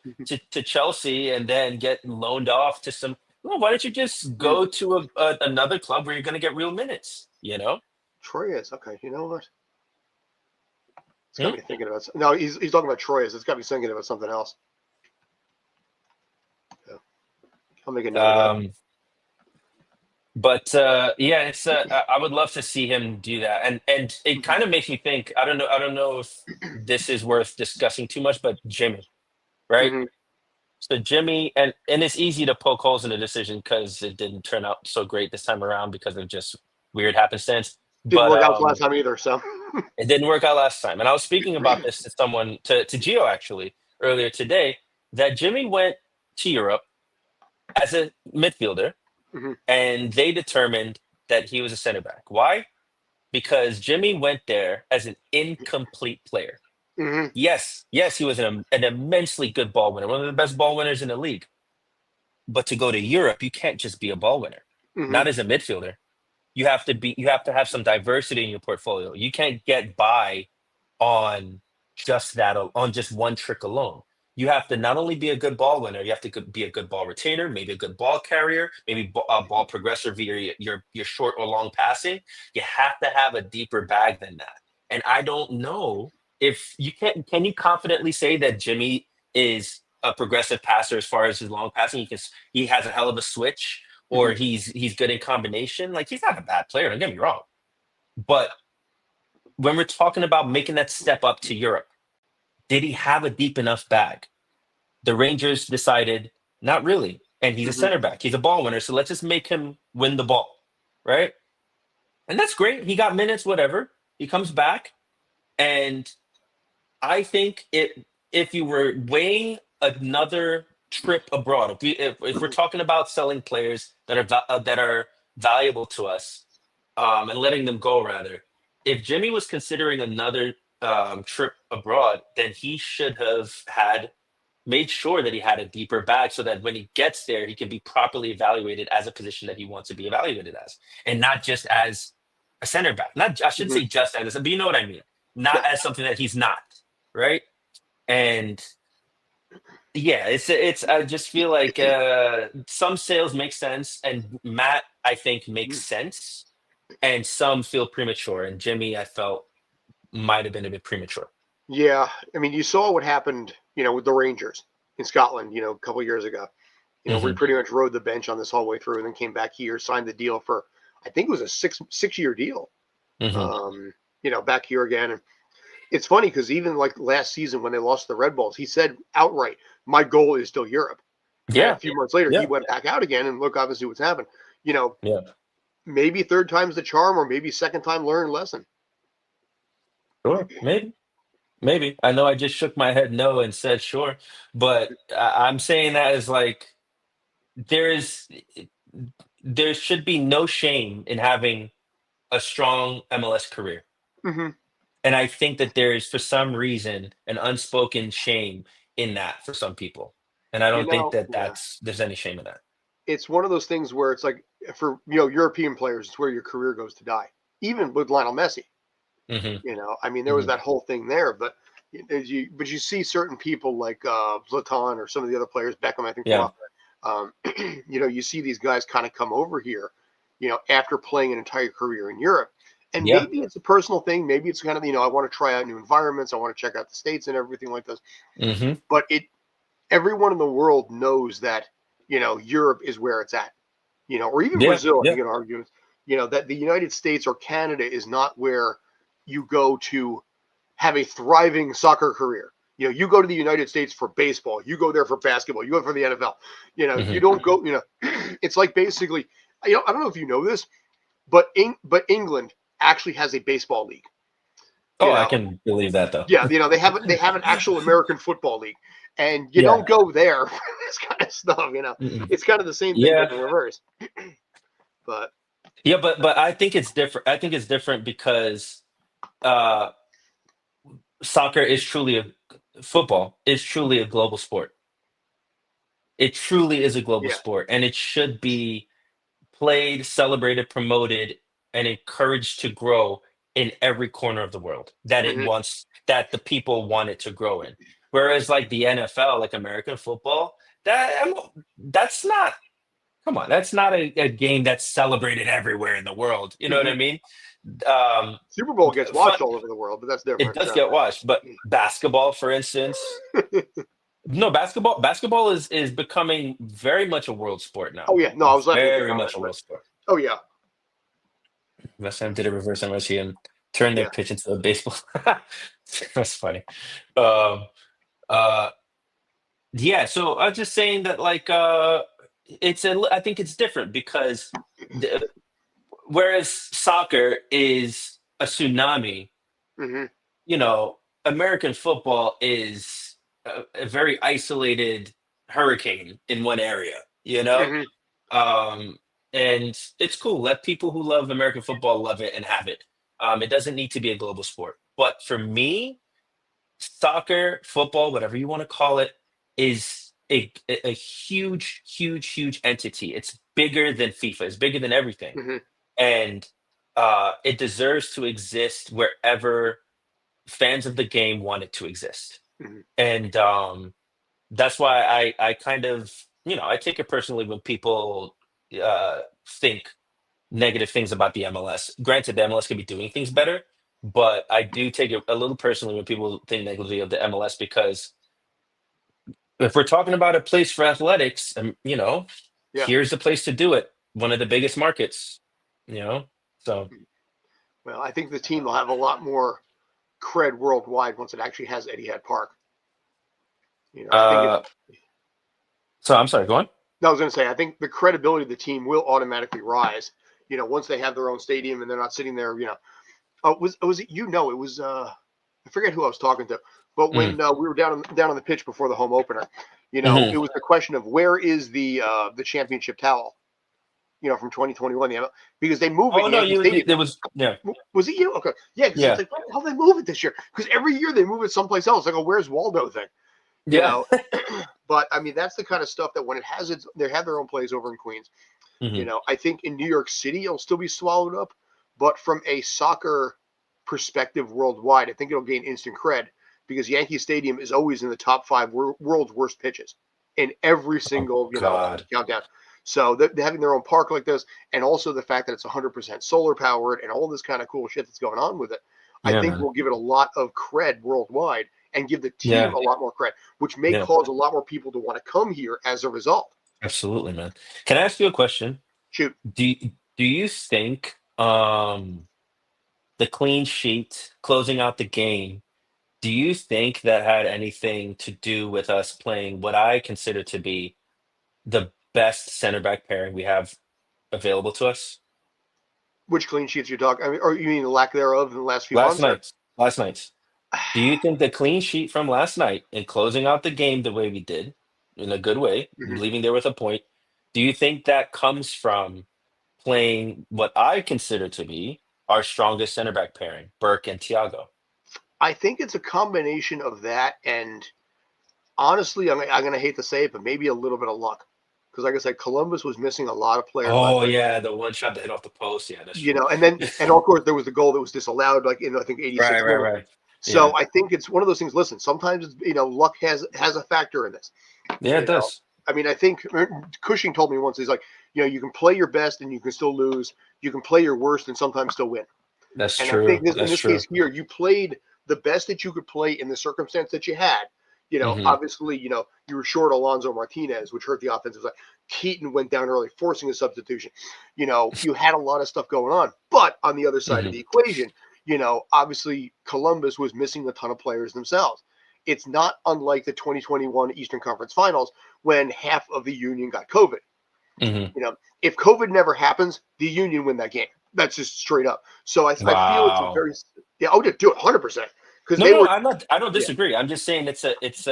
to Chelsea and then get loaned off to some. Well, why don't you just Hmm. go to another club where you're going to get real minutes? You know? Troy is okay. You know what? It's got Hmm? me thinking about. No, he's talking about Troy. It's got me thinking about something else. Yeah. I'll make a note of that. Um, but yeah, it's I would love to see him do that, and it Hmm. kind of makes me think. I don't know if this is worth discussing too much, but Jimmy, right? Hmm. So Jimmy, and it's easy to poke holes in the decision because it didn't turn out so great this time around because of just weird happenstance. Didn't But work out last time either. So. it didn't work out last time. And I was speaking about this to someone to Gio actually earlier today that Jimmy went to Europe as a midfielder Hmm. and they determined that he was a center back. Why? Because Jimmy went there as an incomplete player. Hmm. Yes, yes, he was an immensely good ball winner, one of the best ball winners in the league. But to go to Europe, you can't just be a ball winner. Hmm. Not as a midfielder. You have to have some diversity in your portfolio. You can't get by on just that on just one trick alone. You have to not only be a good ball winner, you have to be a good ball retainer, maybe a good ball carrier, maybe a ball progressor via your short or long passing. You have to have a deeper bag than that. And I don't know if you can you confidently say that Jimmy is a progressive passer as far as his long passing. He has a hell of a switch or Hmm. he's good in combination. Like he's not a bad player, don't get me wrong. But when we're talking about making that step up to Europe, did he have a deep enough bag? The Rangers decided not really. And he's a Hmm. center back. He's a ball winner. So let's just make him win the ball. Right. And that's great. He got minutes, whatever. He comes back. And I think if you were weighing another trip abroad, if we're talking about selling players that are valuable to us, and letting them go rather, if Jimmy was considering another trip abroad, then he should have had made sure that he had a deeper bag so that when he gets there, he can be properly evaluated as a position that he wants to be evaluated as, and not just as a center back. Not I shouldn't Hmm. say just as, but you know what I mean. Not Yeah. as something that he's not, right? And yeah, it's. I just feel like some sales make sense, and Matt I think makes sense, and some feel premature. And Jimmy, I felt might have been a bit premature. Yeah. I mean, you saw what happened, with the Rangers in Scotland, a couple of years ago. Where he Hmm. pretty much rode the bench on this whole way through, and then came back here, signed the deal for, I think it was a six-year deal. Hmm. Um, back here again. And it's funny because even like last season when they lost the Red Bulls, he said outright, "My goal is still Europe." And a Yeah, few months later, he yeah, went back out again, and look, obviously, what's happened. You know, yeah. maybe third time's the charm, or maybe second time learned lesson. Sure, maybe. Maybe. I know I just shook my head no and said sure, but I'm saying that as like there is there should be no shame in having a strong MLS career. Hmm. And I think that there is for some reason an unspoken shame in that for some people. And I don't think that Yeah, there's any shame in that. it's one of those things where it's like for European players, it's where your career goes to die. Even with Lionel Messi, Hmm. I mean, there was Hmm. that whole thing there, but you see certain people like Zlatan or some of the other players, Beckham, I think for a Yeah. while. You see these guys kind of come over here, after playing an entire career in Europe. And Yeah. maybe it's a personal thing. Maybe it's kind of, I want to try out new environments. I want to check out the States and everything like this. Hmm. But everyone in the world knows that, Europe is where it's at, or even Yeah. Brazil, you Yeah. can argue, that the United States or Canada is not where you go to have a thriving soccer career. You go to the United States for baseball, you go there for basketball, you go for the NFL. You Hmm. don't go, it's like basically, I don't know if you know this, but England actually has a baseball league. You Oh, I know, can believe that though. yeah, they have an actual American football league, and you Yeah. don't go there for this kind of stuff. Mm-mm. It's kind of the same thing but Yeah. in reverse. But Yeah, but I think it's different. I think it's different because uh soccer is truly a football is truly a global sport. It truly is a global yeah, sport, and it should be played, celebrated, promoted, and encouraged to grow in every corner of the world hmm that the people want it to grow in. Whereas like the NFL, like American football, that's not come on, that's not a game that's celebrated everywhere in the world. You know what hmm I mean? Um, Super Bowl gets fun, watched all over the world, but that's it different. does get watched, but basketball, for instance, no basketball is becoming very much a world sport now. Oh yeah, no, I was laughing at your Very comment, much a but world sport. oh yeah, West Ham did a reverse MSG and turned their yeah, pitch into a baseball. That's funny. Um, uh, yeah, so I was just saying that like I think it's different because the, whereas soccer is a tsunami, hmm you know, American football is a very isolated hurricane in one area, you know? hmm Um, and it's cool. Let people who love American football love it and have it. It doesn't need to be a global sport. But for me, soccer, football, whatever you want to call it, is a huge, huge, huge entity. It's bigger than FIFA. It's bigger than everything, hmm and it deserves to exist wherever fans of the game want it to exist. hmm And that's why I kind of I take it personally when people think negative things about the MLS. Granted, the MLS could be doing things better, but I do take it a little personally when people think negatively of the MLS because if we're talking about a place for athletics, yeah. here's the place to do it. One of the biggest markets, you know. So, Well, I think the team will have a lot more cred worldwide once it actually has Etihad Park. I think it's. uh, so I'm sorry. Go on. No, I was going to say, I think the credibility of the team will automatically rise. Once they have their own stadium and they're not sitting there. Was it it was I forget who I was talking to, but Mm, when we were down on the pitch before the home opener, mhm. it was the question of where is the championship towel, from 2021, because they move it Oh in no, Yankee Stadium. there was yeah, Was it you? Okay, yeah, because it's yeah, like, how they move it this year? Because every year they move it someplace else. Like a Where's Waldo thing, you yeah. know. But I mean, that's the kind of stuff that when it has they have their own plays over in Queens. Hmm. I think in New York City it'll still be swallowed up, but from a soccer perspective worldwide, I think it'll gain instant cred because Yankee Stadium is always in the top five world's worst pitches in every Oh single God. countdown. So they're having their own park like this, and also the fact that it's 100% solar powered and all this kind of cool shit that's going on with it, I Yeah, think man. will give it a lot of cred worldwide and give the team Yeah, a lot more cred, which may yeah. cause a lot more people to want to come here as a result. Absolutely, man. Can I ask you a question? Shoot. Do you think the clean sheet closing out the game, do you think that had anything to do with us playing what I consider to be the best center back pairing we have available to us? Which clean sheets you're talking? I mean, or you mean the lack thereof in the last few Last months, or? night's last night's. Do you think the clean sheet from last night and closing out the game the way we did, in a good way, Mhm. leaving there with a point, do you think that comes from playing what I consider to be our strongest center back pairing, Burke and Thiago? I think it's a combination of that and honestly, I'm gonna hate to say it, but maybe a little bit of luck. Because like I said, Columbus was missing a lot of players last Oh night. yeah, the one shot that hit off the post. Yeah, that's true. And of course there was the goal that was disallowed, like in I think Right, 86 right, minutes. right. So Yeah, I think it's one of those things. Listen, sometimes luck has a factor in this. yeah, it You know, does. I mean, I think Cushing told me once he's like, you can play your best and you can still lose. You can play your worst and sometimes still win. That's And I think true. in That's this case true. here, you played the best that you could play in the circumstance that you had. Hmm. Obviously, you were short Alonso Martinez, which hurt the offensive side. Keaton went down early, forcing a substitution. You had a lot of stuff going on. But on the other side of Hmm. the equation, obviously Columbus was missing a ton of players themselves. It's not unlike the 2021 Eastern Conference Finals when half of the Union got COVID. Hmm. If COVID never happens, the Union win that game. That's just straight up. So I feel it's a Wow. very Yeah, oh, to do it 100% because No, they no, were, I'm not. I don't yeah, disagree. I'm just saying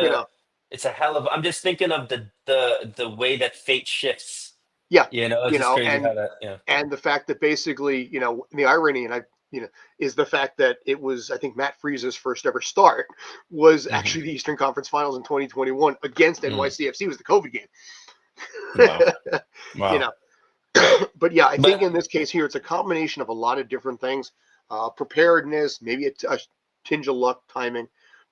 you know, it's a hell of. I'm just thinking of the way that fate shifts. yeah, It's just crazy and how that. Yeah. the fact that basically, the irony, and is the fact that it was, I think, Matt Freeze's first ever start was Hmm. actually the Eastern Conference Finals in 2021 against Mm. NYCFC. It was the COVID game. Wow. you Wow. know, but yeah, I think But in this case here, it's a combination of a lot of different things, preparedness, maybe a tinge of luck, timing.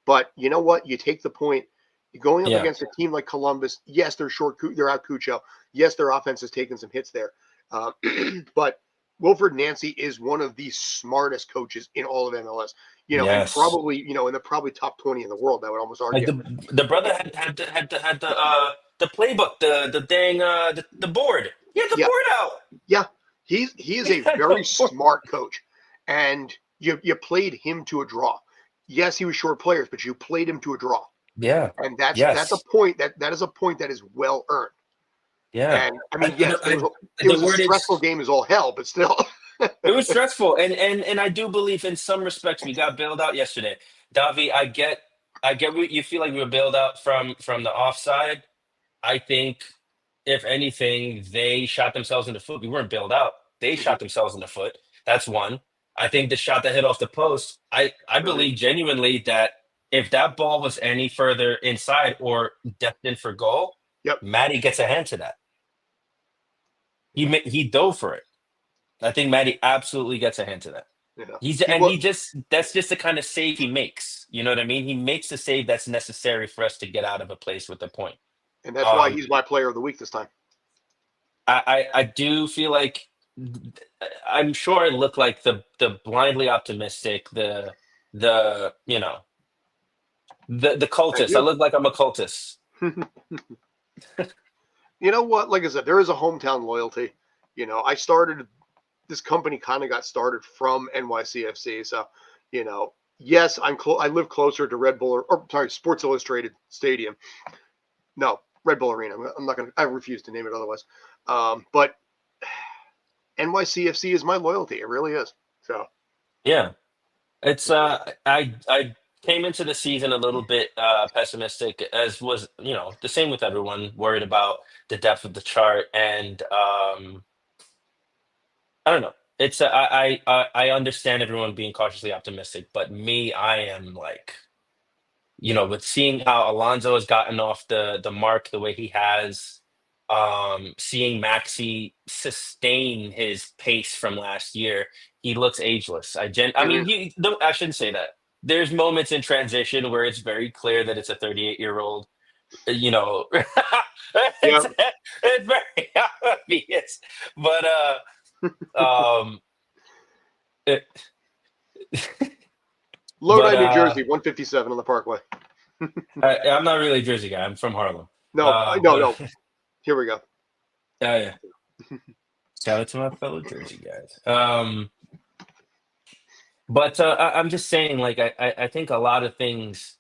But you know what? You take the point. You're going up yeah, against a team like Columbus. Yes, they're short. They're out Cucho. Yes, their offense has taken some hits there. Uh, but Wilfred Nancy is one of the smartest coaches in all of MLS. And yes. probably in the probably top 20 in the world. I would almost Like argue. the brother had the playbook, the dang the board. He had the Yeah, board out. yeah. He is He a had very the board. smart coach, and you played him to a draw. Yes, he was short players, but you played him to a draw, Yeah. and that's a Yes. point that is a point that is well earned. Yeah. And I mean, yes, it The was a word stressful is game as all hell, but still. it was stressful, and I do believe in some respects we got bailed out yesterday. Davi, I get what you feel like we were bailed out from the offside. I think if anything, they shot themselves in the foot. We weren't bailed out. They shot themselves in the foot. That's one. I think the shot that hit off the post, I believe genuinely that if that ball was any further inside or destined for goal, Yep. Matty gets a hand to that. He dove for it. I think Matty absolutely gets a hand to that. Yeah. He He was, just that's just the kind of save he makes. You know what I mean? He makes the save that's necessary for us to get out of a place with a point. and that's why Um, he's my player of the week this time. I do feel like I'm sure I look like the blindly optimistic, the the I cultist. I do. look like I'm a cultist. You know what? Like I said, there is a hometown loyalty. I started this company kind of got started from NYCFC. So, yes, I live closer to Red Bull or sorry, Sports Illustrated Stadium. No, Red Bull Arena. I'm not going to, I refuse to name it otherwise. But NYCFC is my loyalty. It really is. So, Yeah, it's I came into the season a little bit pessimistic, as was the same with everyone, worried about the depth of the chart, and I don't know. It's I understand everyone being cautiously optimistic, but me, I am like, with seeing how Alonso has gotten off the mark the way he has, seeing Maxi sustain his pace from last year, he looks ageless. I mhm. mean, no, I shouldn't say that. There's moments in transition where it's very clear that it's a 38-year-old. You know, Yeah, it's very obvious, but it, Lodi, but New Jersey, 157 on the Parkway. I'm not really a Jersey guy. I'm from Harlem. No, no, But no. Here we go. yeah. Shout out to my fellow Jersey guys. But I'm just saying, like, I think a lot of things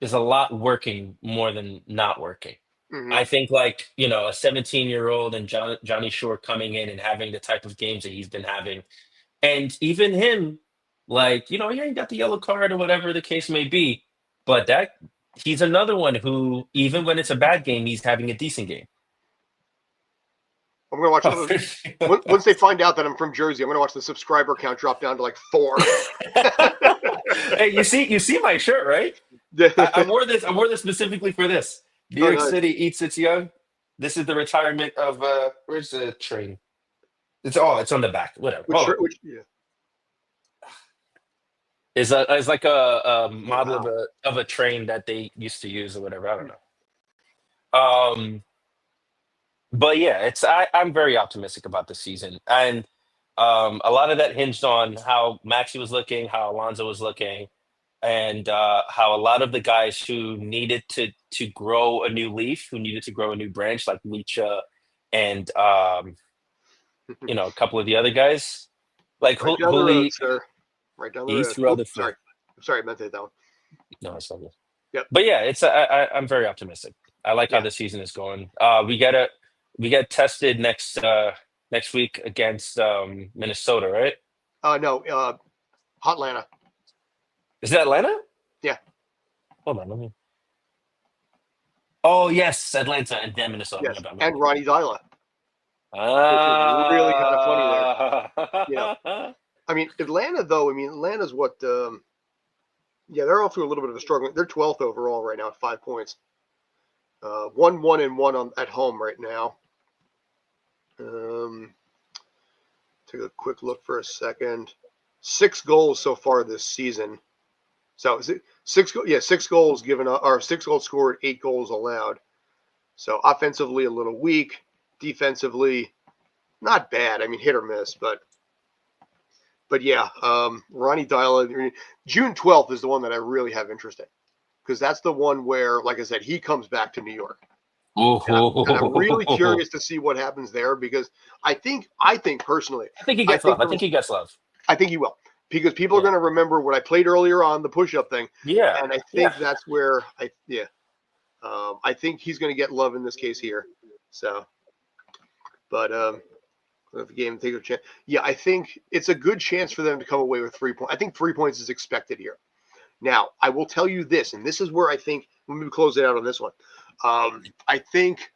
is a lot working more than not working. Hmm. I think, like, a 17-year-old and Johnny Shore coming in and having the type of games that he's been having, and even him, like, yeah, he got the yellow card or whatever the case may be, but that he's another one who, even when it's a bad game, he's having a decent game. I'm gonna watch once they find out that I'm from Jersey. I'm gonna watch the subscriber count drop down to like 4. Hey, you see my shirt, right? I wore this. I wore this specifically for this. New Oh, York nice. City eats its young. This is the retirement of where's the train? It's on the back. Whatever. Hold on. Yeah. It's like a Oh, model wow. of a train that they used to use or whatever. I don't know. But yeah, I'm very optimistic about the season, and a lot of that hinged on how Maxi was looking, how Alonso was looking, and how a lot of the guys who needed to grow a new leaf, who needed to grow a new branch, like Licha and a couple of the other guys, like Right down the road, Hooli, sir. Right down the he road. threw Oh, other foot. sorry. I'm sorry. I meant to hit that one. No, it's not good. Yep. But yeah, I'm very optimistic. I like how Yeah. the season is going. We get tested next week against Minnesota, right? No. Hotlanta. Is it Atlanta? Yeah. Hold on, let me. Oh yes, Atlanta and then Minnesota. Yes. And Ronnie Dyla, which is really kind of funny there. You know, Ah. I mean, Atlanta, though, I mean, Atlanta's what, yeah, they're off to a little bit of a struggle. They're 12th overall right now at 5 points. 1-1-1 at home right now. Take a quick look for a second. 6 goals so far this season. So is it six? Yeah, 6 goals given up, or 6 goals scored, 8 goals allowed. So offensively a little weak, defensively not bad. I mean, hit or miss, but yeah, Ronnie Dyla. June 12th is the one that I really have interest in because that's the one where, like I said, he comes back to New York. And I'm really Ooh. curious to see what happens there because I think personally, I think he I gets think love. I from think he gets love. I think he will because people are Yeah. going to remember what I played earlier on the push-up thing, Yeah. and I Yeah. think that's where I think he's going to get love in this case here. So, but the game take a chance. Yeah, I think it's a good chance for them to come away with 3 points. I think 3 points is expected here. Now, I will tell you this, and this is where I think let me close it out on this one. I think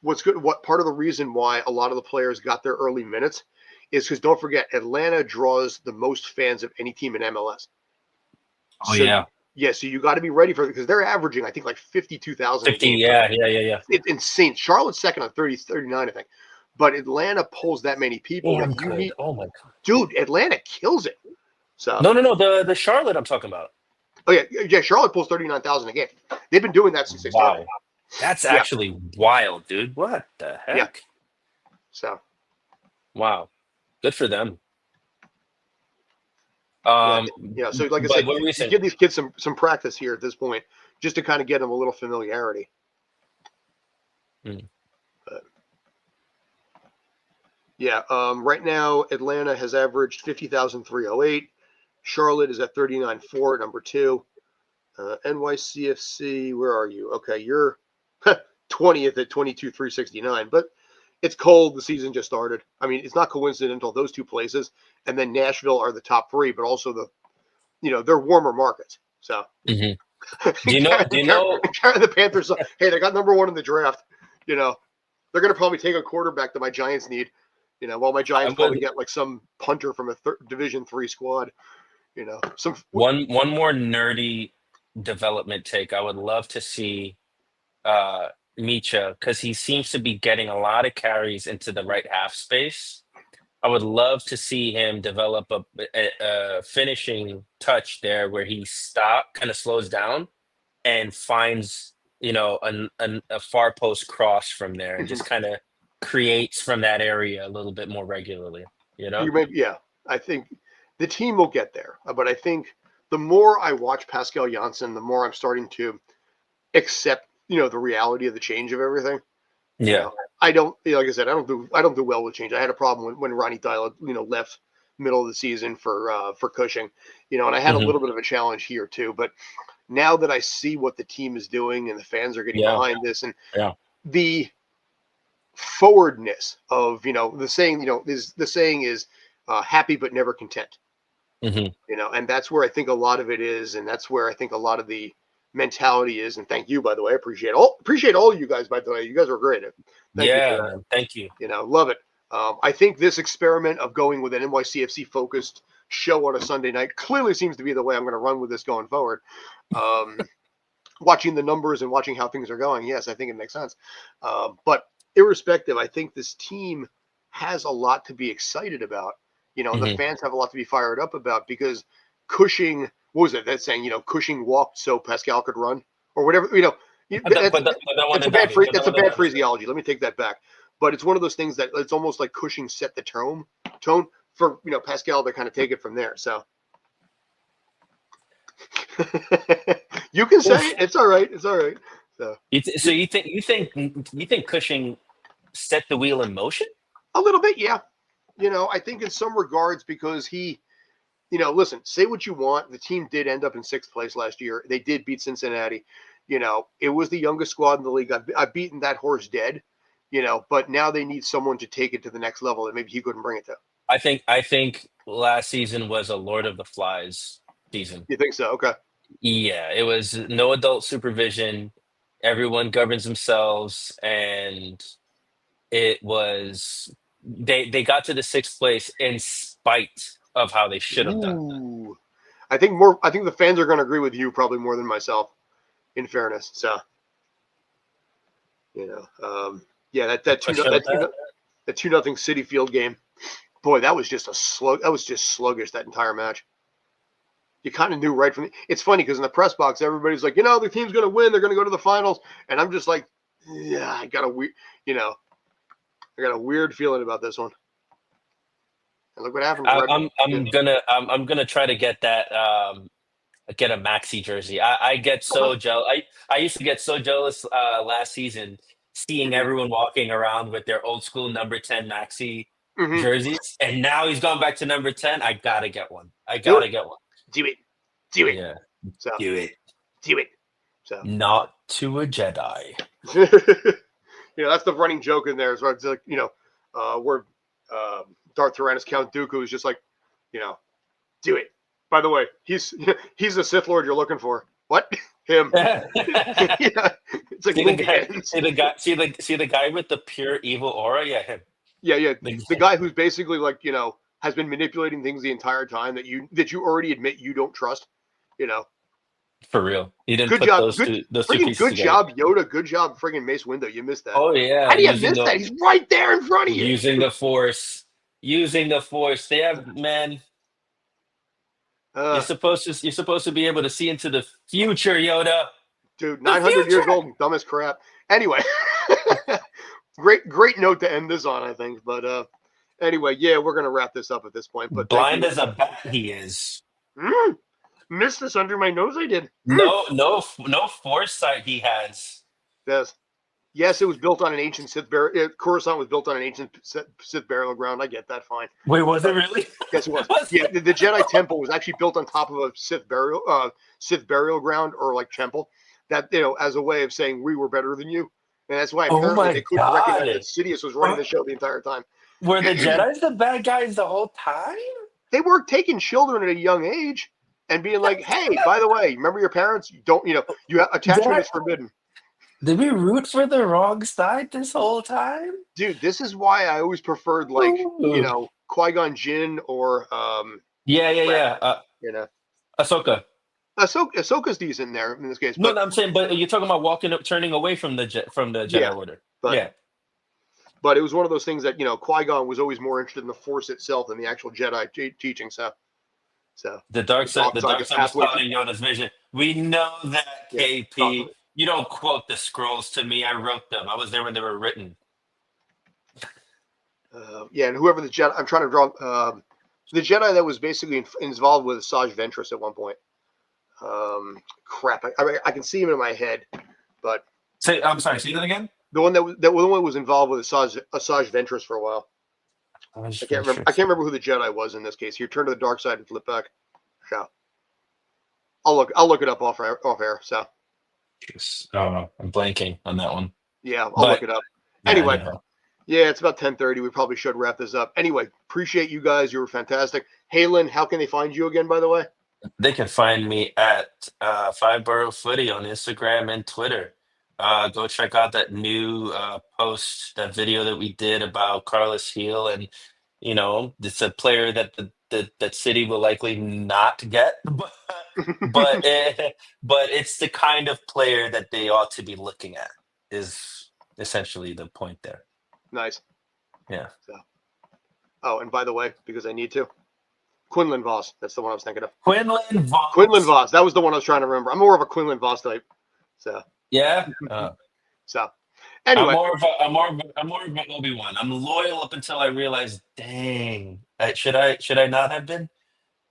what's good, what part of the reason why a lot of the players got their early minutes is because don't forget, Atlanta draws the most fans of any team in MLS. Oh So yeah. yeah, so you got to be ready for it because they're averaging, I think, like 52,000 a 50. game. Yeah. Yeah. Yeah. Yeah. It's insane. Charlotte's second on 30, 39, I think. But Atlanta pulls that many people that Damn you good. need. Oh my god. Dude, Atlanta kills it. So, No, no, no. The Charlotte I'm talking about. oh yeah, Charlotte pulls 39,000 a game. They've been doing that since they started. Wow. That's Yeah, actually wild, dude. What the yeah. heck? So, Wow. Good for them. yeah, Um, So like I but said, what were you you saying? give these kids some practice here at this point, just to kind of get them a little familiarity. Hmm. But yeah, right now Atlanta has averaged 50,308. Charlotte is at 39.4 at number two. NYCFC, where are you? Okay, you're 20th at 22,369. But it's cold. The season just started. I mean, it's not coincidental. Those two places, and then Nashville are the top three, but also they're warmer markets. So Hmm. Do you know? Do you know? carry the Panthers. Hey, they got number one in the draft. You know, they're going to probably take a quarterback that my Giants need. While my I Giants probably would get like some punter from a Division 3 squad. Some. one more nerdy development take. I would love to see uh Micha because he seems to be getting a lot of carries into the right half space. I would love to see him develop a finishing touch there where he kind of slows down and finds a far post cross from there and just kind of creates from that area a little bit more regularly. You know? You may, yeah. I think the team will get there, but I think the more I watch Pascal Jansen, the more I'm starting to accept, the reality of the change of everything. You Yeah. know, I don't, like I said, I don't do well with change. I had a problem when Ronnie Dyla, left middle of the season for Cushing, and I had a Hmm. little bit of a challenge here too. But now that I see what the team is doing and the fans are getting Yeah. behind this, and Yeah. the forwardness of the saying, is the saying is happy but never content. Hmm. And that's where I think a lot of it is, and that's where I think a lot of the mentality is. And thank you, by the way. I appreciate all you guys, by the way. You guys are great. Thank you for Yeah, that. man. Thank you. Love it. I think this experiment of going with an NYCFC focused show on a Sunday night clearly seems to be the way I'm going to run with this going forward. Um, Watching the numbers and watching how things are going, yes, I think it makes sense. But irrespective, I think this team has a lot to be excited about. And the Hmm. fans have a lot to be fired up about because Cushing, what was it? That saying, Cushing walked so Pascal could run, or whatever. But that one That's a in bad Davi. phrase. But that That's a one in bad Davi. phraseology. Let me take that back. But it's one of those things that it's almost like Cushing set the tone for Pascal to kind of take it from there. So you can say Oof. it. It's all right. It's all right. So So you think Cushing set the wheel in motion? a little bit, yeah. I think in some regards because listen, say what you want. The team did end up in sixth place last year. They did beat Cincinnati. It was the youngest squad in the league. I've beaten that horse dead. But now they need someone to take it to the next level that maybe he couldn't bring it to. I think last season was a Lord of the Flies. season. You think so? Okay. Yeah, it was no adult supervision. Everyone governs themselves, and it was they got to the sixth place in spite of how they should have done. Ooh. I think the fans are going to agree with you probably more than myself, in fairness. So, yeah, that A two show that 2-0 City Field game. Boy, that was just sluggish that entire match. You kind of knew right from it's funny because in the press box everybody's like, the team's going to win, they're going to go to the finals, and I'm just like, yeah, I got a weird feeling about this one. And look what happened. I'm gonna try to get that get a Maxi jersey. I get so jealous. I used to get so jealous last season seeing Mm-hmm. everyone walking around with their old school number 10 Maxi Mm-hmm. jerseys, and now he's gone back to number 10. I gotta get one. I Do it. gotta get one. Do it. Do it. Yeah, So do it. do it. So Not to a Jedi. that's the running joke in there. Is it's like where Darth Tyrannus Count Dooku is just like, do it. By the way, he's the Sith Lord you're looking for. What? Him? Yeah. It's like See the guy with the pure evil aura. Yeah, him. Yeah. The guy who's basically like has been manipulating things the entire time that you already admit you don't trust. For real. He didn't Good put job. those Good two freaking pieces good together. job, Yoda. Good job, friggin' Mace Windu. You missed that. Oh yeah, How do you miss that? He's right there in front of you. using the force. Using the force. They have man. You're supposed to be able to see into the future, Yoda. Dude, The 900 years future. old, dumb as crap. Anyway, great note to end this on, I think. But anyway, yeah, we're gonna wrap this up at this point. But thank Blind you. as a bat, he is. Missed this under my nose. I did. No foresight he has. Yes, it was built on an ancient Sith burial. Coruscant was built on an ancient Sith burial ground. I get that, fine. Wait, was it really? Yes, it was. Yeah, the Jedi Temple was actually built on top of a Sith burial ground or like temple. That as a way of saying we were better than you, and that's why Oh apparently my they couldn't recognize that god! Sidious was running the show the entire time. Were the Jedi's the bad guys the whole time? They were taking children at a young age and being like, "Hey, by the way, remember your parents? Attachment is forbidden." Did we root for the wrong side this whole time? Dude, this is why I always preferred Qui-Gon Jinn or Yeah. Ahsoka. Ahsoka's decent there in this case. No, But I'm saying, but you're talking about turning away from the Jedi Order. But it was one of those things that Qui-Gon was always more interested in the Force itself than the actual Jedi teaching. So the dark side was clouding Yoda's vision. We know that, KP. You don't quote the scrolls to me. I wrote them. I was there when they were written. And whoever the Jedi, I'm trying to draw the Jedi that was basically involved with Asajj Ventress at one point. Crap, I can see him in my head, but I'm sorry. Say that again. The one that was involved with Asajj Ventress for a while. I can't remember who the Jedi was in this case. Here, turn to the dark side and flip back. So I'll look it up off air. So. Oh, I'm blanking on that one. Yeah, I'll look it up. Anyway, yeah, it's about 10:30. We probably should wrap this up. Anyway, appreciate you guys. You were fantastic. Halen, how can they find you again, by the way? They can find me at Five Borough Footy on Instagram and Twitter. Go check out that new post, that video that we did about Carlos Heel, and it's a player that that City will likely not get, but it's the kind of player that they ought to be looking at. Is essentially the point there. Nice. Yeah. Oh, and by the way, because I need to, Quinlan Voss. That's the one I was thinking of. Quinlan Voss. That was the one I was trying to remember. I'm more of a Quinlan Voss type. So. Yeah. So. Anyway, I'm more of an Obi-Wan. I'm loyal up until I realize, dang, should I not have been?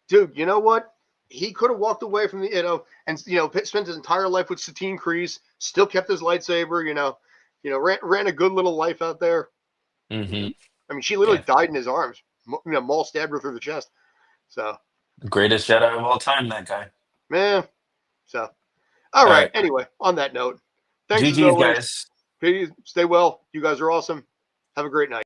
Dude, you know what? He could have walked away from the and spent his entire life with Satine Kryze, still kept his lightsaber. Ran a good little life out there. Mm-hmm. I mean, she literally died in his arms. Maul stabbed her through the chest. So. The greatest Jedi of all time, that guy. Man. So. All right. Anyway, on that note, thanks GG's, as always. Guys. Stay well. You guys are awesome. Have a great night.